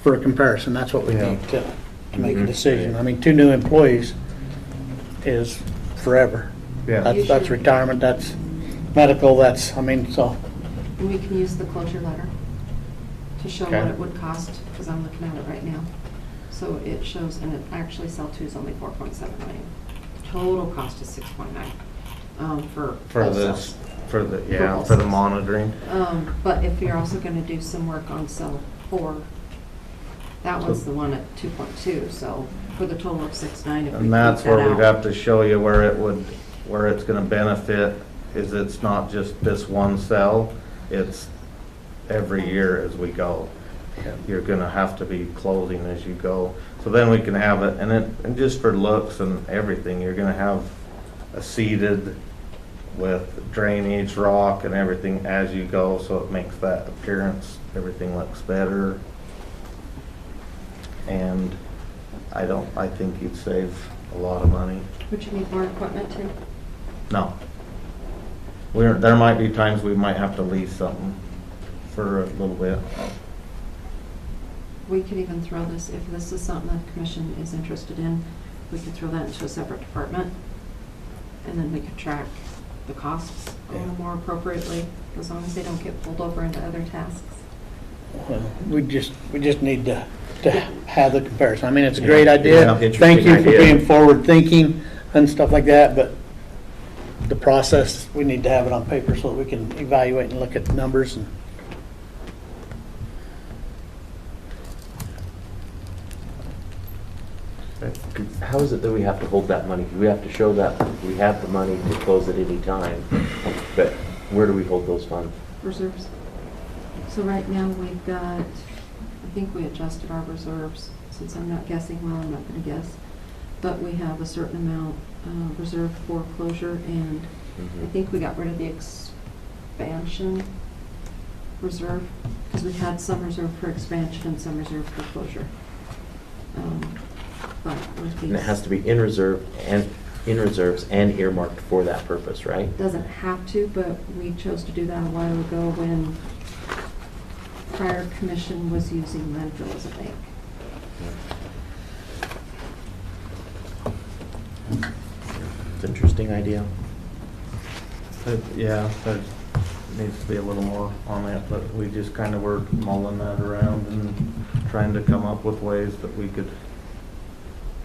for a comparison, that's what we Yeah. need to make a decision. I mean, 2 new employees is forever. Yeah. That's retirement, that's medical, that's, I mean, so. And we can use the closure letter to show what Okay. it would cost, because I'm looking at it right now. So it shows, and it actually cell 2 is only 4.7 million. Total cost is 6.9 for For all this, cells. for the, For yeah, all for the cells. monitoring. But if you're also gonna do some work on cell 4, that one's the one at 2.2, so for the total of 6.9, if we And that's take that where we'd out. have to show you where it's gonna benefit, is it's not just this one cell, it's every year as we go. You're gonna have to be closing as you go. So then we can have it, and just for looks and everything, you're gonna have a seeded with drainage, rock and everything as you go, so it makes that appearance, everything looks better. And I think you'd save a lot of money. Would you need more equipment too? No. There might be times we might have to lease something for a little bit. We could even throw this, if this is something that the commission is interested in, we could throw that into a separate department. And then we could track the costs a little more appropriately, as long as they don't get pulled over into other tasks. Well, we just need to have the comparison. I mean, it's a great idea. Yeah. Thank you for Interesting idea. being forward thinking and stuff like that, but the process, we need to have it on paper so that we can evaluate and look at the numbers and. How is it that we have to hold that money? We have to show that we have the money to close at any time, but where do we hold those funds? Reserves. So right now, we've got, I think we adjusted our reserves, since I'm not guessing, well, I'm not gonna guess. But we have a certain amount reserved for closure, and I think we got rid of the expansion reserve, because we had some reserved for expansion and some reserved for closure. But with And it has these, to be in reserves and earmarked for that purpose, right? doesn't have to, but we chose to do that a while ago when prior commission was using landfill as a bank. It's an interesting idea. Yeah, there needs to be a little more on it, but we just kind of were mulling that around and trying to come up with ways that we could,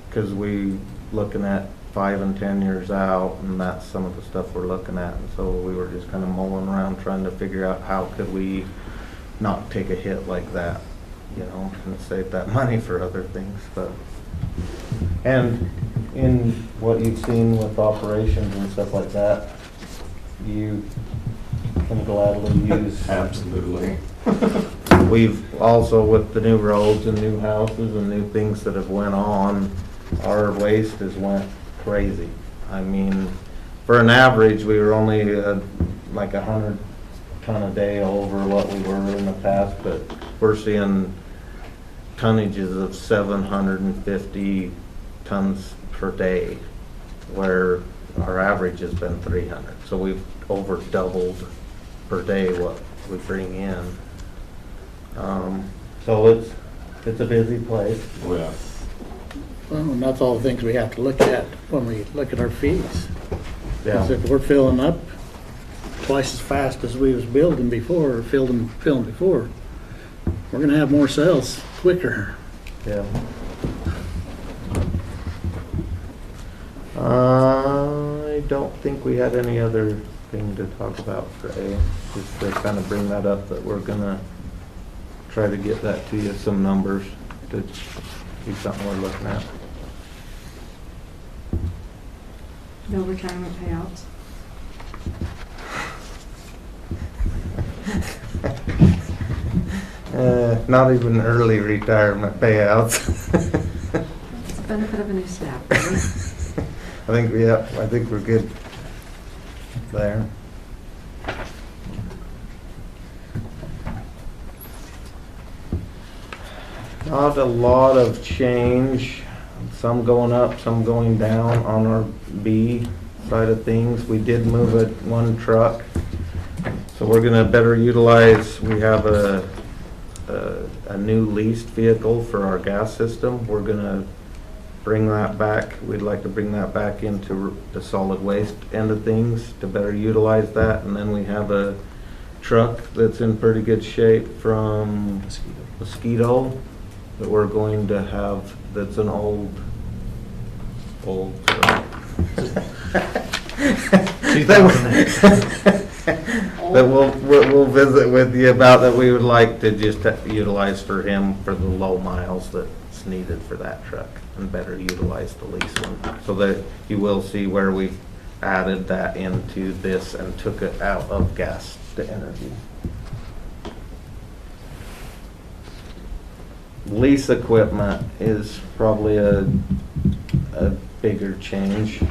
because we looking at 5 and 10 years out, and that's some of the stuff we're looking at, and so we were just kind of mulling around trying to figure out how could we not take a hit like that, you know, and save that money for other things, but, and, in what you've seen with operations and stuff like that, you can gladly use. Absolutely. We've also, with the new roads and new houses and new things that have went on, our waste has went crazy. I mean, for an average, we were only like 100 ton a day over what we were in the past, but we're seeing tonnages of 750 tons per day, where our average has been 300. So we've over doubled per day what we bring in. So it's a busy place. Yeah. Well, and that's all the things we have to look at when we look at our fees. Yeah. 'Cause if we're filling up twice as fast as we was building before, or filling before, we're gonna have more sales quicker. Yeah. I don't think we had any other thing to talk about for A. Just to kind of bring that up, that we're gonna try to get that to you, some numbers to be something we're looking at. No retirement payouts. Not even early retirement payouts. It's the benefit of a new staff, right? I think we're good there. Not a lot of change, some going up, some going down on our B side of things. We did move one truck, so we're gonna better utilize, we have a new leased vehicle for our gas system. We're gonna bring that back, we'd like to bring that back into the solid waste end of things to better utilize that. And then we have a truck that's in pretty good shape from Mosquito that we're going to have, that's an old truck. That we'll visit with you about, that we would like to just utilize for him for the low miles that's needed for that truck, and better utilize the lease one. So that you will see where we've added that into this and took it out of gas to energy. Lease equipment is probably a bigger change.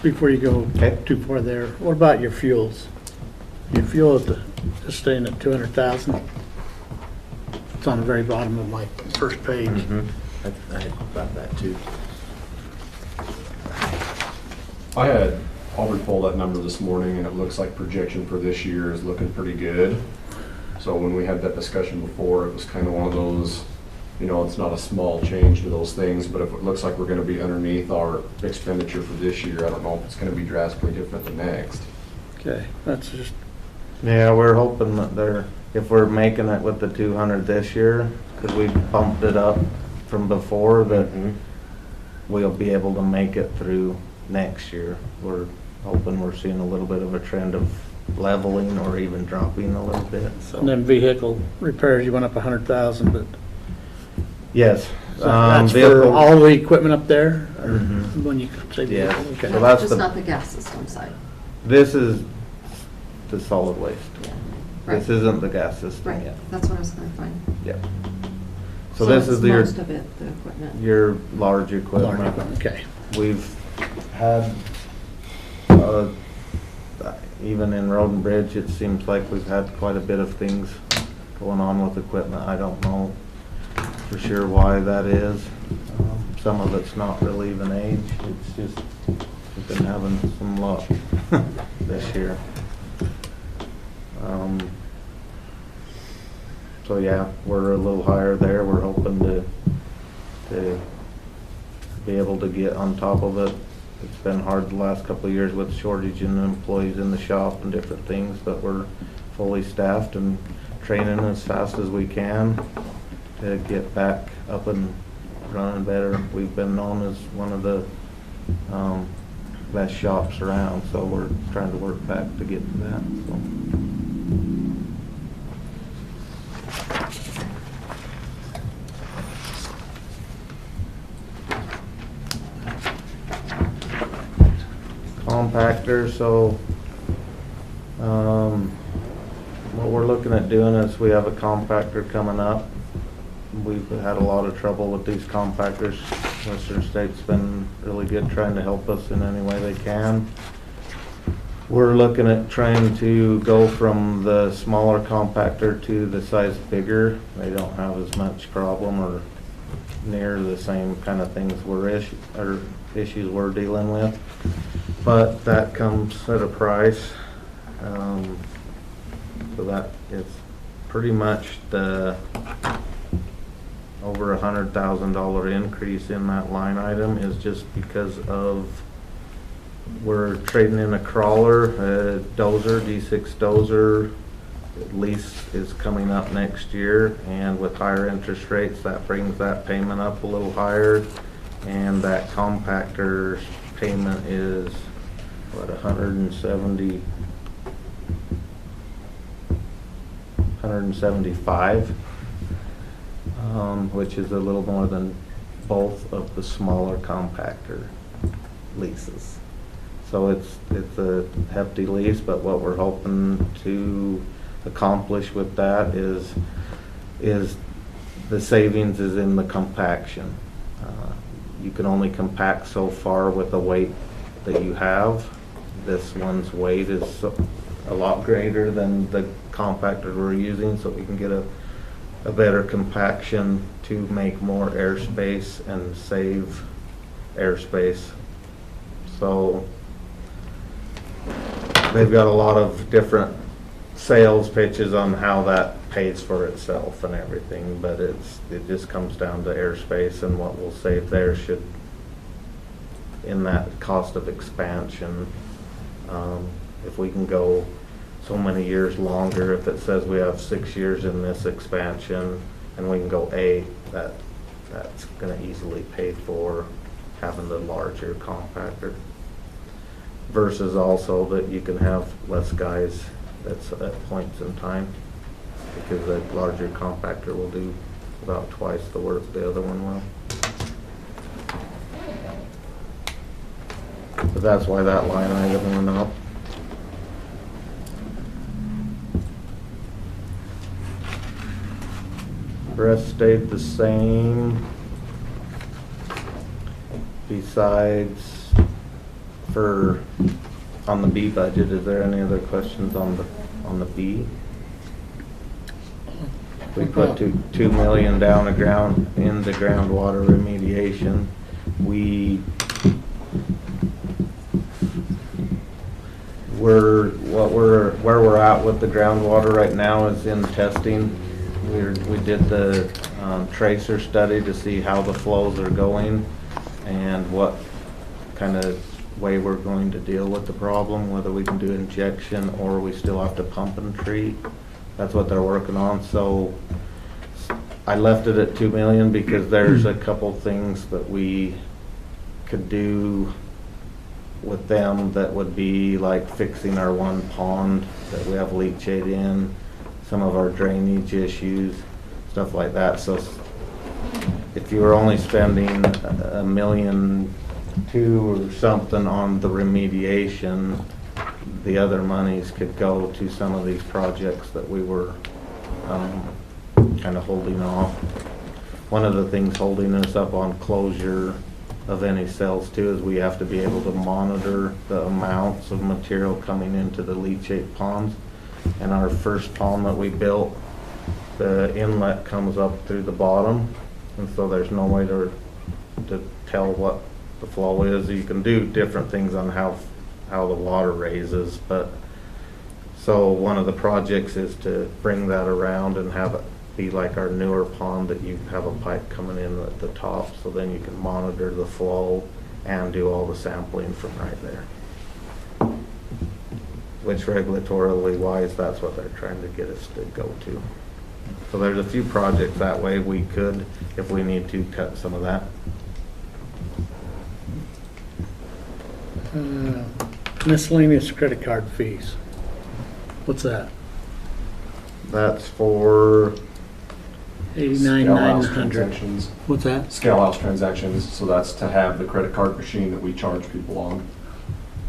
Before you go Okay. too far there, what about your fuels? Your fuel is staying at 200,000. It's on the very bottom of my first page. I had about that too. I had Aubrey pull that number this morning, and it looks like projection for this year is looking pretty good. So when we had that discussion before, it was kind of one of those, you know, it's not a small change to those things, but if it looks like we're gonna be underneath our expenditure for this year, I don't know if it's gonna be drastically different than next. Okay, that's just, Yeah, we're hoping that if we're making it with the 200 this year, because we bumped it up from before, that we'll be able to make it through next year. We're hoping we're seeing a little bit of a trend of leveling or even dropping a little bit, so. and then vehicle repairs, you went up 100,000, but Yes. that's for vehicle- all the equipment up there? Or Mhm. when you say Yeah. vehicle, okay. So that's Just the- not the gas system side. This is the solid waste. Yeah. This Right. isn't the gas system Right, yet. that's what I was clarifying. Yeah. So this it's is most of it, the equipment. your large Large equipment. equipment, okay. We've had, even in Road and Bridge, it seems like we've had quite a bit of things going on with equipment. I don't know for sure why that is. Some of it's not really even age, it's just, we've been having some luck this year. So yeah, we're a little higher there. We're hoping to be able to get on top of it. It's been hard the last couple of years with shortage in employees in the shop and different things, but we're fully staffed and training as fast as we can to get back up and running better. We've been known as one of the best shops around, so we're trying to work back to get to that. So. compactor, so, what we're looking at doing is we have a compactor coming up. We've had a lot of trouble with these compactors. Western State's been really good trying to help us in any way they can. We're looking at trying to go from the smaller compactor to the size bigger. They don't have as much problem or near the same kind of things issues we're dealing with. But that comes at a price. So that is pretty much the over $100,000 increase in that line item is just because of we're trading in a crawler, a dozer, D6 dozer. Lease is coming up next year, and with higher interest rates, that brings that payment up a little higher. And that compactor's payment is, what, 175, which is a little more than both of the smaller compactor leases. So it's a hefty lease, but what we're hoping to accomplish with that is the savings is in the compaction. You can only compact so far with the weight that you have. This one's weight is a lot greater than the compactor we're using, so we can get a better compaction to make more airspace and save airspace. So they've got a lot of different sales pitches on how that pays for itself and everything, but it just comes down to airspace and what we'll save there should, in that cost of expansion. If we can go so many years longer, if it says we have 6 years in this expansion and we can go that's gonna easily pay for having the larger compactor. Versus also that you can have less guys at points in time, because the larger compactor will do about twice the work the other one will. But that's why that line item went up. Rest stayed the same. Besides on the B budget, is there any other questions on the B? We put $2 million down in the groundwater remediation. Where we're at with the groundwater right now is in testing. We did the tracer study to see how the flows are going and what kind of way we're going to deal with the problem, whether we can do injection or we still have to pump and treat. That's what they're working on. So I left it at $2 million because there's a couple things that we could do with them that would be like fixing our one pond that we have leachate in, some of our drainage issues, stuff like that. So if you were only spending $1.2 million or something on the remediation, the other monies could go to some of these projects that we were kind of holding off. One of the things holding us up on closure of any cells too is we have to be able to monitor the amounts of material coming into the leachate ponds. And our first pond that we built, the inlet comes up through the bottom, and so there's no way to tell what the flow is. You can do different things on how the water raises, but so one of the projects is to bring that around and have it be like our newer pond, that you have a pipe coming in at the top, so then you can monitor the flow and do all the sampling from right there. Which regulatorily wise, that's what they're trying to get us to go to. So there's a few projects that way we could, if we need to, cut some of that. Miscellaneous credit card fees. What's that? That's for, Scale house 89,900. transactions. What's that? Scale house transactions, so that's to have the credit card machine that we charge people on.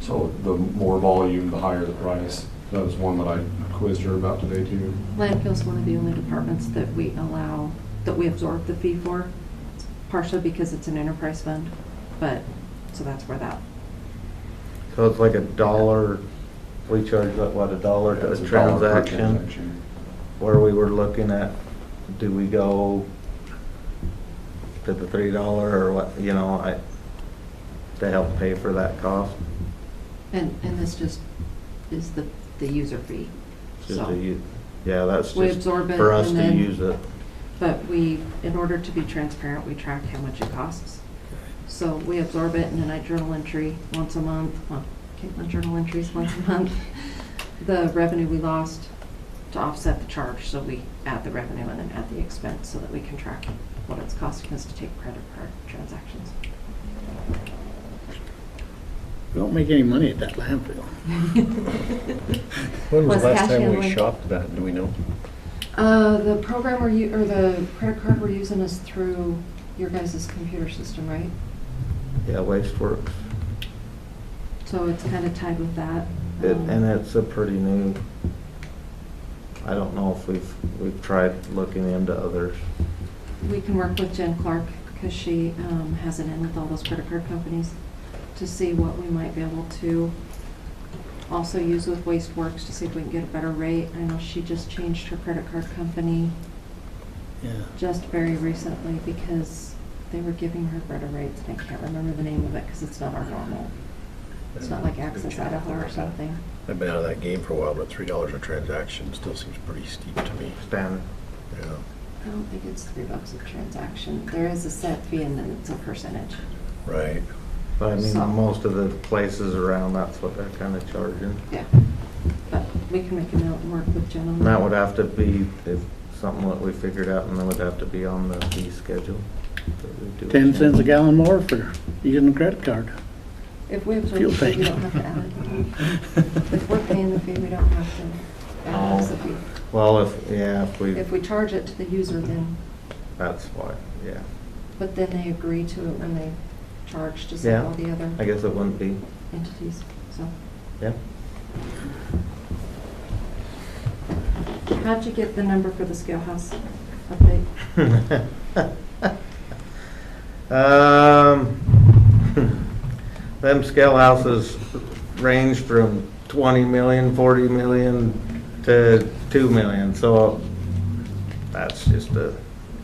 So the more volume, the higher the price. That was one that I quizzed her about today too. Landfill's one of the only departments that we allow, that we absorb the fee for, partially because it's an enterprise fund, but, so that's where that, So it's like $1, we charge like, what, $1 to It's a $1 per transaction? Where we were looking at, do we go to the $3 or what, you know, to help pay for that cost? and this just is the user fee. Just So, yeah, that's we just absorb it for us and to then- use it. But we, in order to be transparent, we track how much it costs. So we absorb it and then I journal entry once a month, well, Caitlin journal entries once a month, the revenue we lost to offset the charge. So we add the revenue and then add the expense so that we can track what it's costing us to take credit card transactions. We don't make any money at that landfill. When was Plus the last cash time we handling. shopped that, do we know? The program or the credit card we're using is through your guys' computer system, right? Yeah, Wasteworks. So it's kind of tied with that. And it's a pretty new, I don't know if we've tried looking into others. We can work with Jen Clark because she has it in with all those credit card companies to see what we might be able to also use with Wasteworks to see if we can get a better rate. I know she just changed her credit card company Yeah. just very recently because they were giving her better rates. And I can't remember the name of it because it's not our normal. It's not like Access Idaho or something. I've been out of that game for a while, but $3 a transaction still seems pretty steep to me. Standard. Yeah. I don't think it's $3 a transaction. There is a set fee and then it's a percentage. Right. But I mean, So- most of the places around, that's what they're kind of charging. Yeah. But we can make a note and work with Jen on And that would have to be, if something that we figured out, and that would have to be on the fee schedule. that we do. 10 cents a gallon more for using a credit card. If we absorb Fuel the fee, we tank. don't have to add it. If we're paying the fee, we don't have to add it as a fee. Well, if If we charge it to the user, then, that's why, yeah. but then they agree to it when they charge to sell all the other I guess it wouldn't be, entities, so. yeah. How'd you get the number for the scale house update? Them scale houses range from 20 million, 40 million to 2 million, so that's just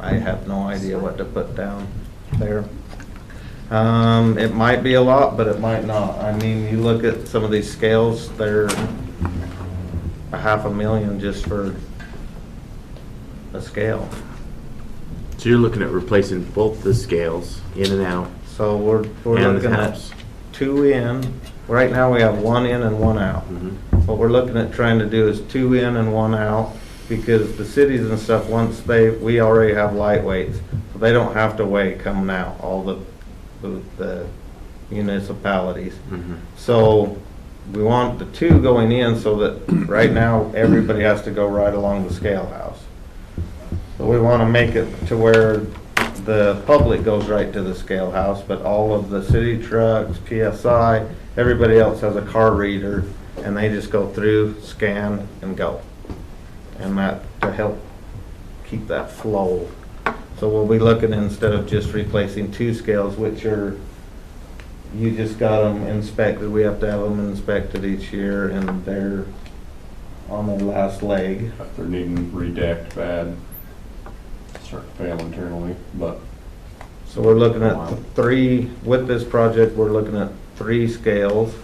I have no idea what to put down there. It might be a lot, but it might not. I mean, you look at some of these scales, they're $500,000 just for a scale. So you're looking at replacing both the scales in and out So we're and looking the at house. 2 in. Right now, we have 1 in and 1 out. Mhm. What we're looking at trying to do is 2 in and 1 out, because the cities and stuff, we already have lightweights, so they don't have to weigh coming out, all the municipalities. Mhm. So we want the 2 going in so that right now, everybody has to go right along the scale house. So we want to make it to where the public goes right to the scale house, but all of the city trucks, PSI, everybody else has a car reader, and they just go through, scan, and go. And that, to help keep that flow. So we'll be looking, instead of just replacing 2 scales, which are, you just got them inspected, we have to have them inspected each year, and they're on their last leg. If they're needing redecked bad, start to fail internally, but So we're looking at 3, with this project, we're looking at 3 scales.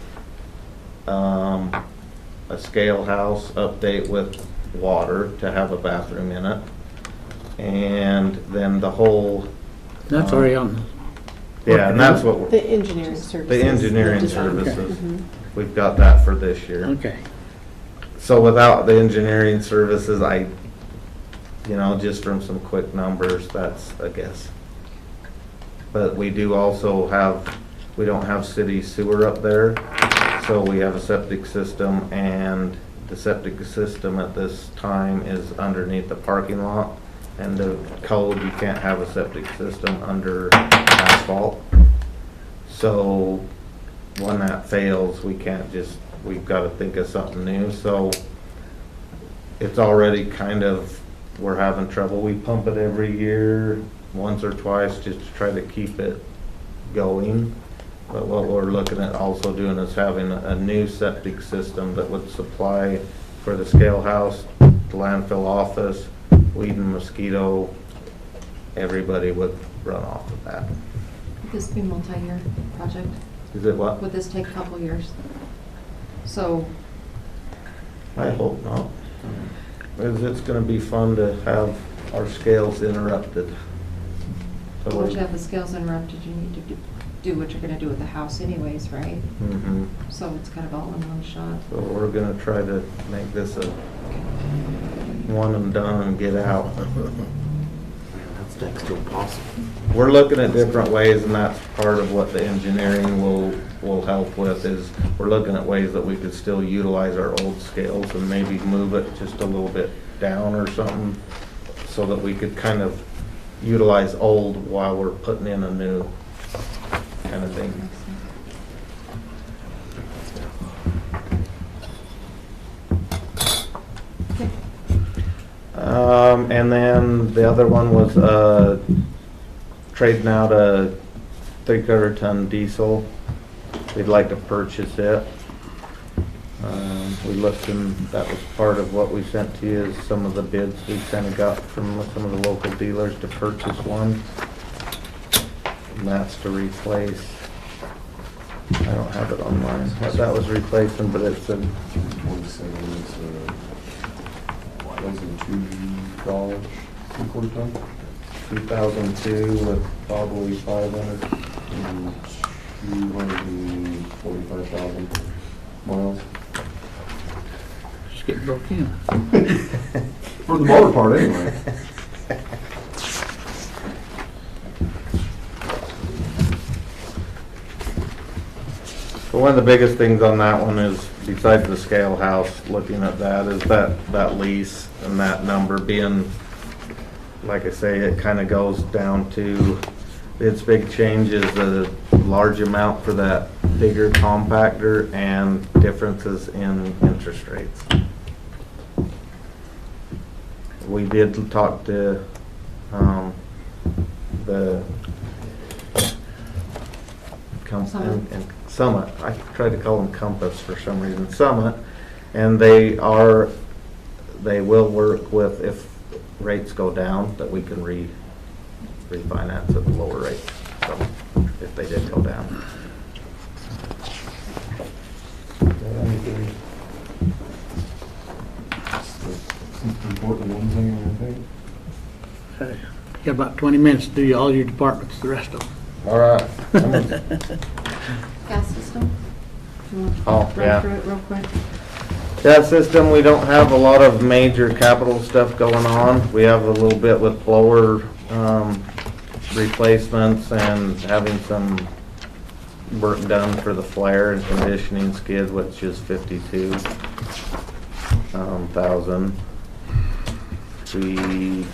A scale house update with water to have a bathroom in it. And then the whole, That's already on. yeah, and that's what, The engineering services. the engineering design. services. Mhm. We've got that for this year. Okay. So without the engineering services, just from some quick numbers, that's a guess. But we do also we don't have city sewer up there, so we have a septic system, and the septic system at this time is underneath the parking lot. And the code, you can't have a septic system under asphalt. So when that fails, we can't just, we've gotta think of something new, so it's already kind of, we're having trouble. We pump it every year, once or twice, just to try to keep it going. But what we're looking at also doing is having a new septic system that would supply for the scale house, the landfill office, weed and mosquito, everybody would run off of that. Would this be a multi-year project? Is it what? Would this take a couple years? So, I hope not. Because it's gonna be fun to have our scales interrupted. So once you have the scales interrupted, you need to do what you're gonna do with the house anyways, right? Mm-hmm. So it's kind of all in one shot. So we're gonna try to make this a one and done and get out. That's next to impossible. We're looking at different ways, and that's part of what the engineering will help with, is we're looking at ways that we could still utilize our old scales and maybe move it just a little bit down or something, so that we could kind of utilize old while we're putting in a new kind of thing. Makes sense. Okay. And then the other one was, trading out a 3/4 ton diesel. We'd like to purchase it. We looked, and that was part of what we sent to you, is some of the bids we kind of got from some of the local dealers to purchase one. And that's to replace, I don't have it on mine, what that was replacing, but it's a 27, it's less than $2, 3/4 ton. 2002 with probably 500. 245,000 miles. Just get broke in. For the motor part, anyway. But one of the biggest things on that one is, besides the scale house, looking at that, is that lease and that number being, like I say, it kind of goes down to, its big change is the large amount for that bigger compactor and differences in interest rates. We did talk to the Summit. Summit. I tried to call them Compass for some reason. Summit, and they will work with, if rates go down, that we can refinance at a lower rate. So if they did go down. Important one thing, I think. You got about 20 minutes to do all your departments, the rest of them. All right. Gas system? You want to Oh, yeah. run through it real quick? That system, we don't have a lot of major capital stuff going on. We have a little bit with blower replacements and having some work done for the flare and conditioning skid, which is 52,000. We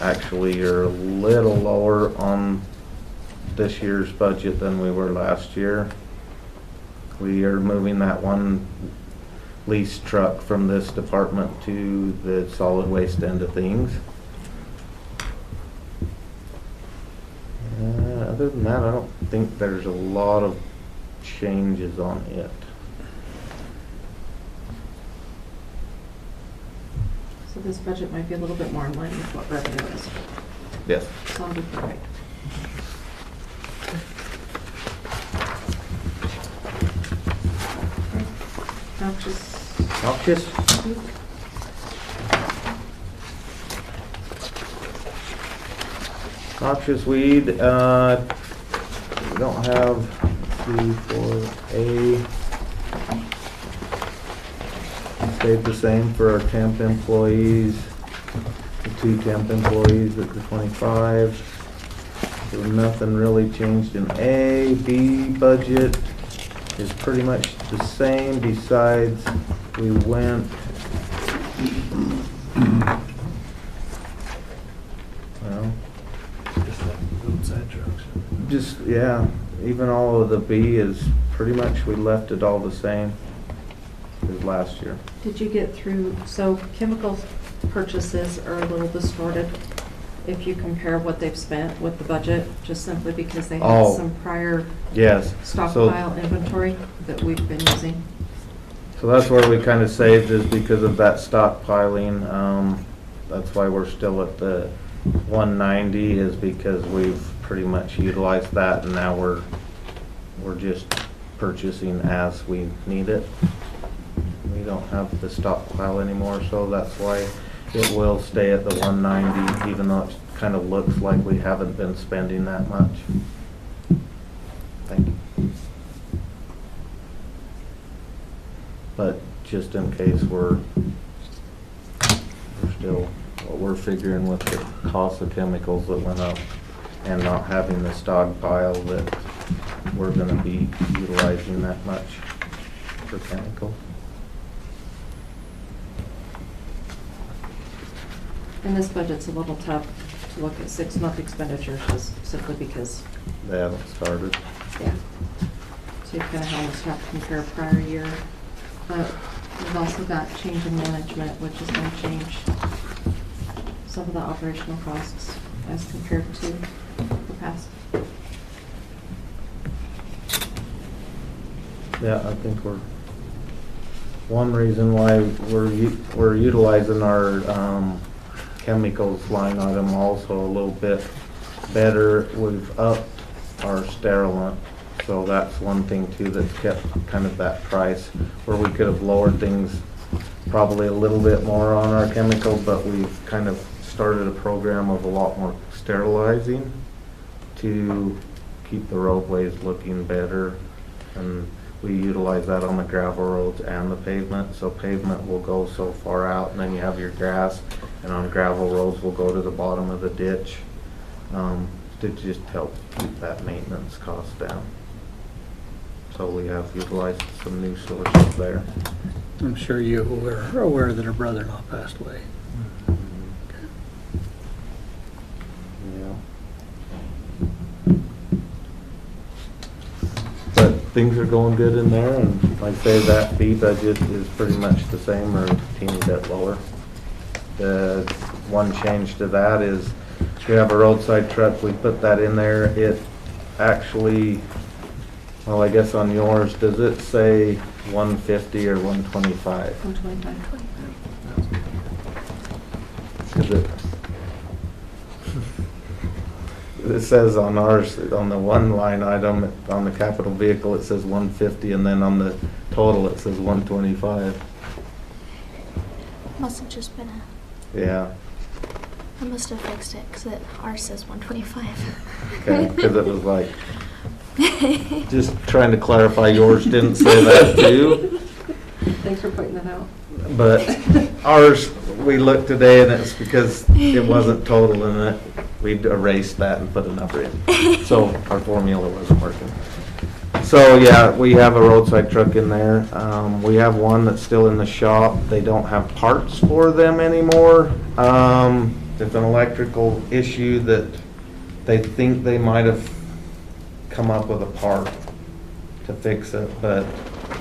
actually are a little lower on this year's budget than we were last year. We are moving that one lease truck from this department to the solid waste end of things. Other than that, I don't think there's a lot of changes on it. So this budget might be a little bit more in line with what revenue is. Yes. So I'll be perfect. Noxious? Noxious weed, we don't have C4A. Stayed the same for our temp employees, the 2 temp employees at the 25. So nothing really changed in A. B budget is pretty much the same, besides we went, well, Just like roadside trucks. just, yeah, even all of the B is pretty much we left it all the same as last year. Did you get through, so chemical purchases are a little distorted if you compare what they've spent with the budget, just simply because they had Oh. some prior Yes. stockpile inventory that we've been using. So that's where we kind of saved, is because of that stockpiling. That's why we're still at the 190, is because we've pretty much utilized that, and now we're just purchasing as we need it. We don't have the stockpile anymore, so that's why it will stay at the 190, even though it kind of looks like we haven't been spending that much. Thank you. But just in case we're still, what we're figuring with the cost of chemicals that went up and not having the stockpile, that we're gonna be utilizing that much for chemicals. And this budget's a little tough to look at 6-month expenditures, just simply because, They haven't started. yeah. So you kind of almost have to compare prior year. But we've also got change in management, which is going to change some of the operational costs as compared to the past. Yeah, I think one reason why we're utilizing our chemicals line item also a little bit better. We've upped our sterilant, so that's one thing too that's kept kind of that price, where we could have lowered things probably a little bit more on our chemicals, but we've kind of started a program of a lot more sterilizing to keep the roadways looking better, and we utilize that on the gravel roads and the pavement. So pavement will go so far out, and then you have your grass, and on gravel roads will go to the bottom of the ditch, to just help keep that maintenance cost down. So we have utilized some new sources there. I'm sure you are aware that her brother-in-law passed away. Yeah. But things are going good in there, and like I say, that B budget is pretty much the same or a teeny bit lower. The one change to that is we have a roadside truck, we put that in there. It actually, well, I guess on yours, does it say 150 or 125? 125. It says on ours, on the one line item, on the capital vehicle, it says 150, and then on the total, it says 125. Must have just been Yeah, I must have fixed it because ours says 125. okay, because it was like, just trying to clarify, yours didn't say that too. Thanks for pointing that out. But ours, we looked today, and it's because it wasn't total in it. We erased that and put a number in. So our formula wasn't working. So yeah, we have a roadside truck in there. We have one that's still in the shop. They don't have parts for them anymore. It's an electrical issue that they think they might have come up with a part to fix it, but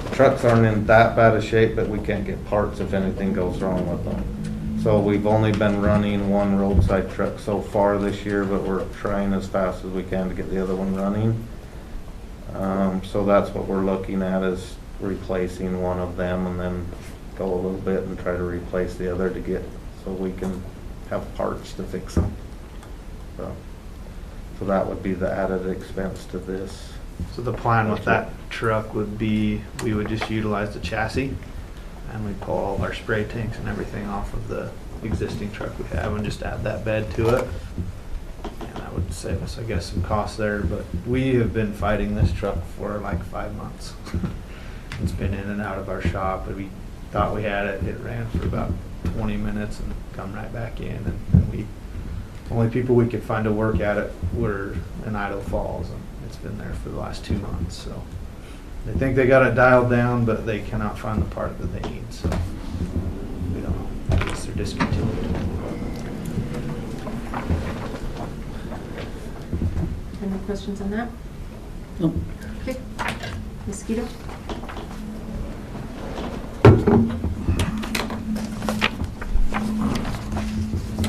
the trucks aren't in that bad a shape, but we can't get parts if anything goes wrong with them. So we've only been running one roadside truck so far this year, but we're trying as fast as we can to get the other one running. So that's what we're looking at, is replacing one of them and then go a little bit and try to replace the other to get, so we can have parts to fix them. So that would be the added expense to this. So the plan with that truck would be, we would just utilize the chassis, and we'd pull all our spray tanks and everything off of the existing truck we have and just add that bed to it. And that would save us, I guess, some costs there, but we have been fighting this truck for like 5 months. It's been in and out of our shop, and we thought we had it. It ran for about 20 minutes and come right back in, and we, only people we could find to work at it were in Idaho Falls, and it's been there for the last 2 months, so. They think they got it dialed down, but they cannot find the part that they need, so we don't know. I guess they're discontinued. Any more questions on that? Nope. Okay. Mosquito?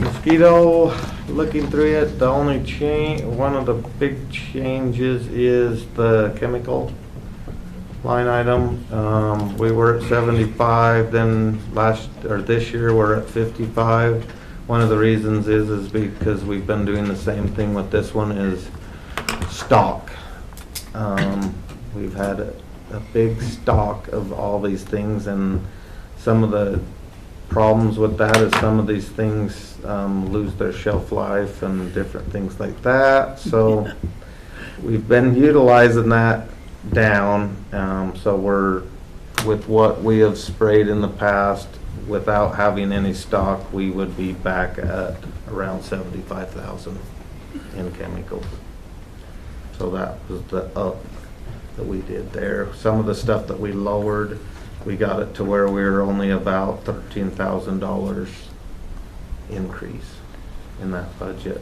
Mosquito, looking through it, the only change, one of the big changes is the chemical line item. We were at 75, then this year we're at 55. One of the reasons is because we've been doing the same thing with this one, is stock. We've had a big stock of all these things, and some of the problems with that is some of these things lose their shelf life and different things like that. So we've been utilizing that down. So we're, with what we have sprayed in the past, without having any stock, we would be back at around 75,000 in chemicals. So that was the up that we did there. Some of the stuff that we lowered, we got it to where we were only about $13,000 increase in that budget,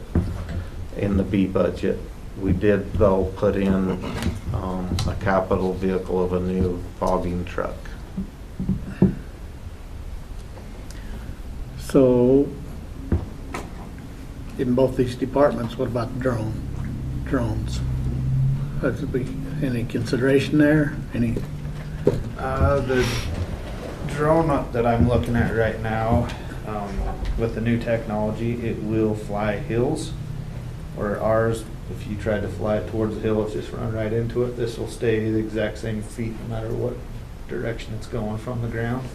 in the B budget. We did though put in a capital vehicle of a new fogging truck. So, in both these departments, what about drones? Has there been any consideration there? Any? The drone that I'm looking at right now, with the new technology, it will fly hills. Or ours, if you try to fly it towards the hill, it's just run right into it. This will stay the exact same feet no matter what direction it's going from the ground.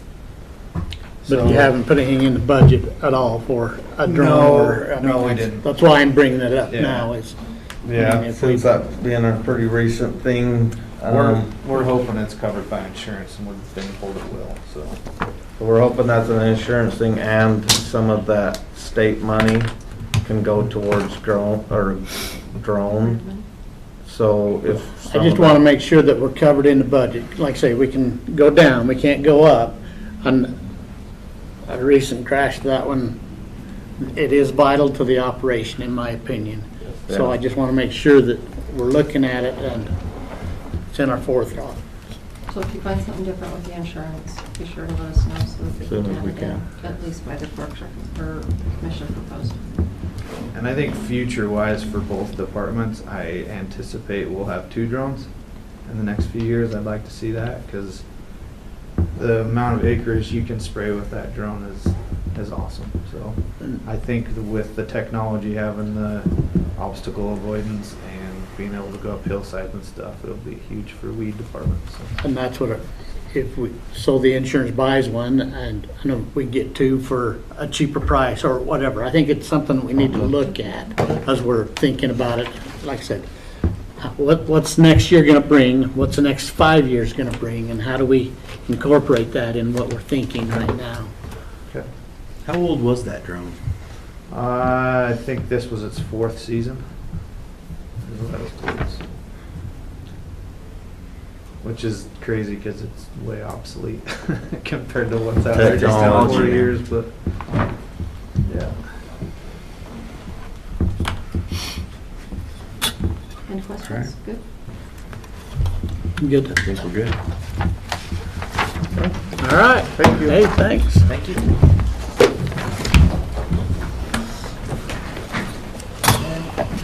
But you haven't put anything in the budget at all for a drone? No, or, no, we didn't. That's why I'm bringing it up Yeah. now is. Yeah, if we- since that being a pretty recent thing, We're hoping it's covered by insurance, and we've been told it will, so. we're hoping that's an insurance thing, and some of that state money can go towards drone. So if. I just want to make sure that we're covered in the budget. Like I say, we can go down, we can't go up. On a recent crash, that one, it is vital to the operation, in my opinion. So Yeah. I just want to make sure that we're looking at it and it's in our forethought. So if you find something different with the insurance, be sure to let us know so that we Soon can as add we it in, can. at least by the clerk's or commission proposal. And I think future-wise for both departments, I anticipate we'll have 2 drones in the next few years. I'd like to see that, because the amount of acreage you can spray with that drone is awesome. So I think with the technology, having the obstacle avoidance and being able to go up hillsides and stuff, it'll be huge for weed departments. So. And that's what, so the insurance buys one and I know we get 2 for a cheaper price or whatever. I think it's something we need to look at as we're thinking about it. Like I said, what's next year going to bring? What's the next 5 years going to bring? And how do we incorporate that in what we're thinking right now? Okay. How old was that drone? I think this was its 4th season. Is what I was told. Which is crazy because it's way obsolete compared to what's out there. Just out Technology. 4 years, but yeah. Any questions? Good. Good. I think we're good. All right. Thank you. Hey, thanks. Thank you.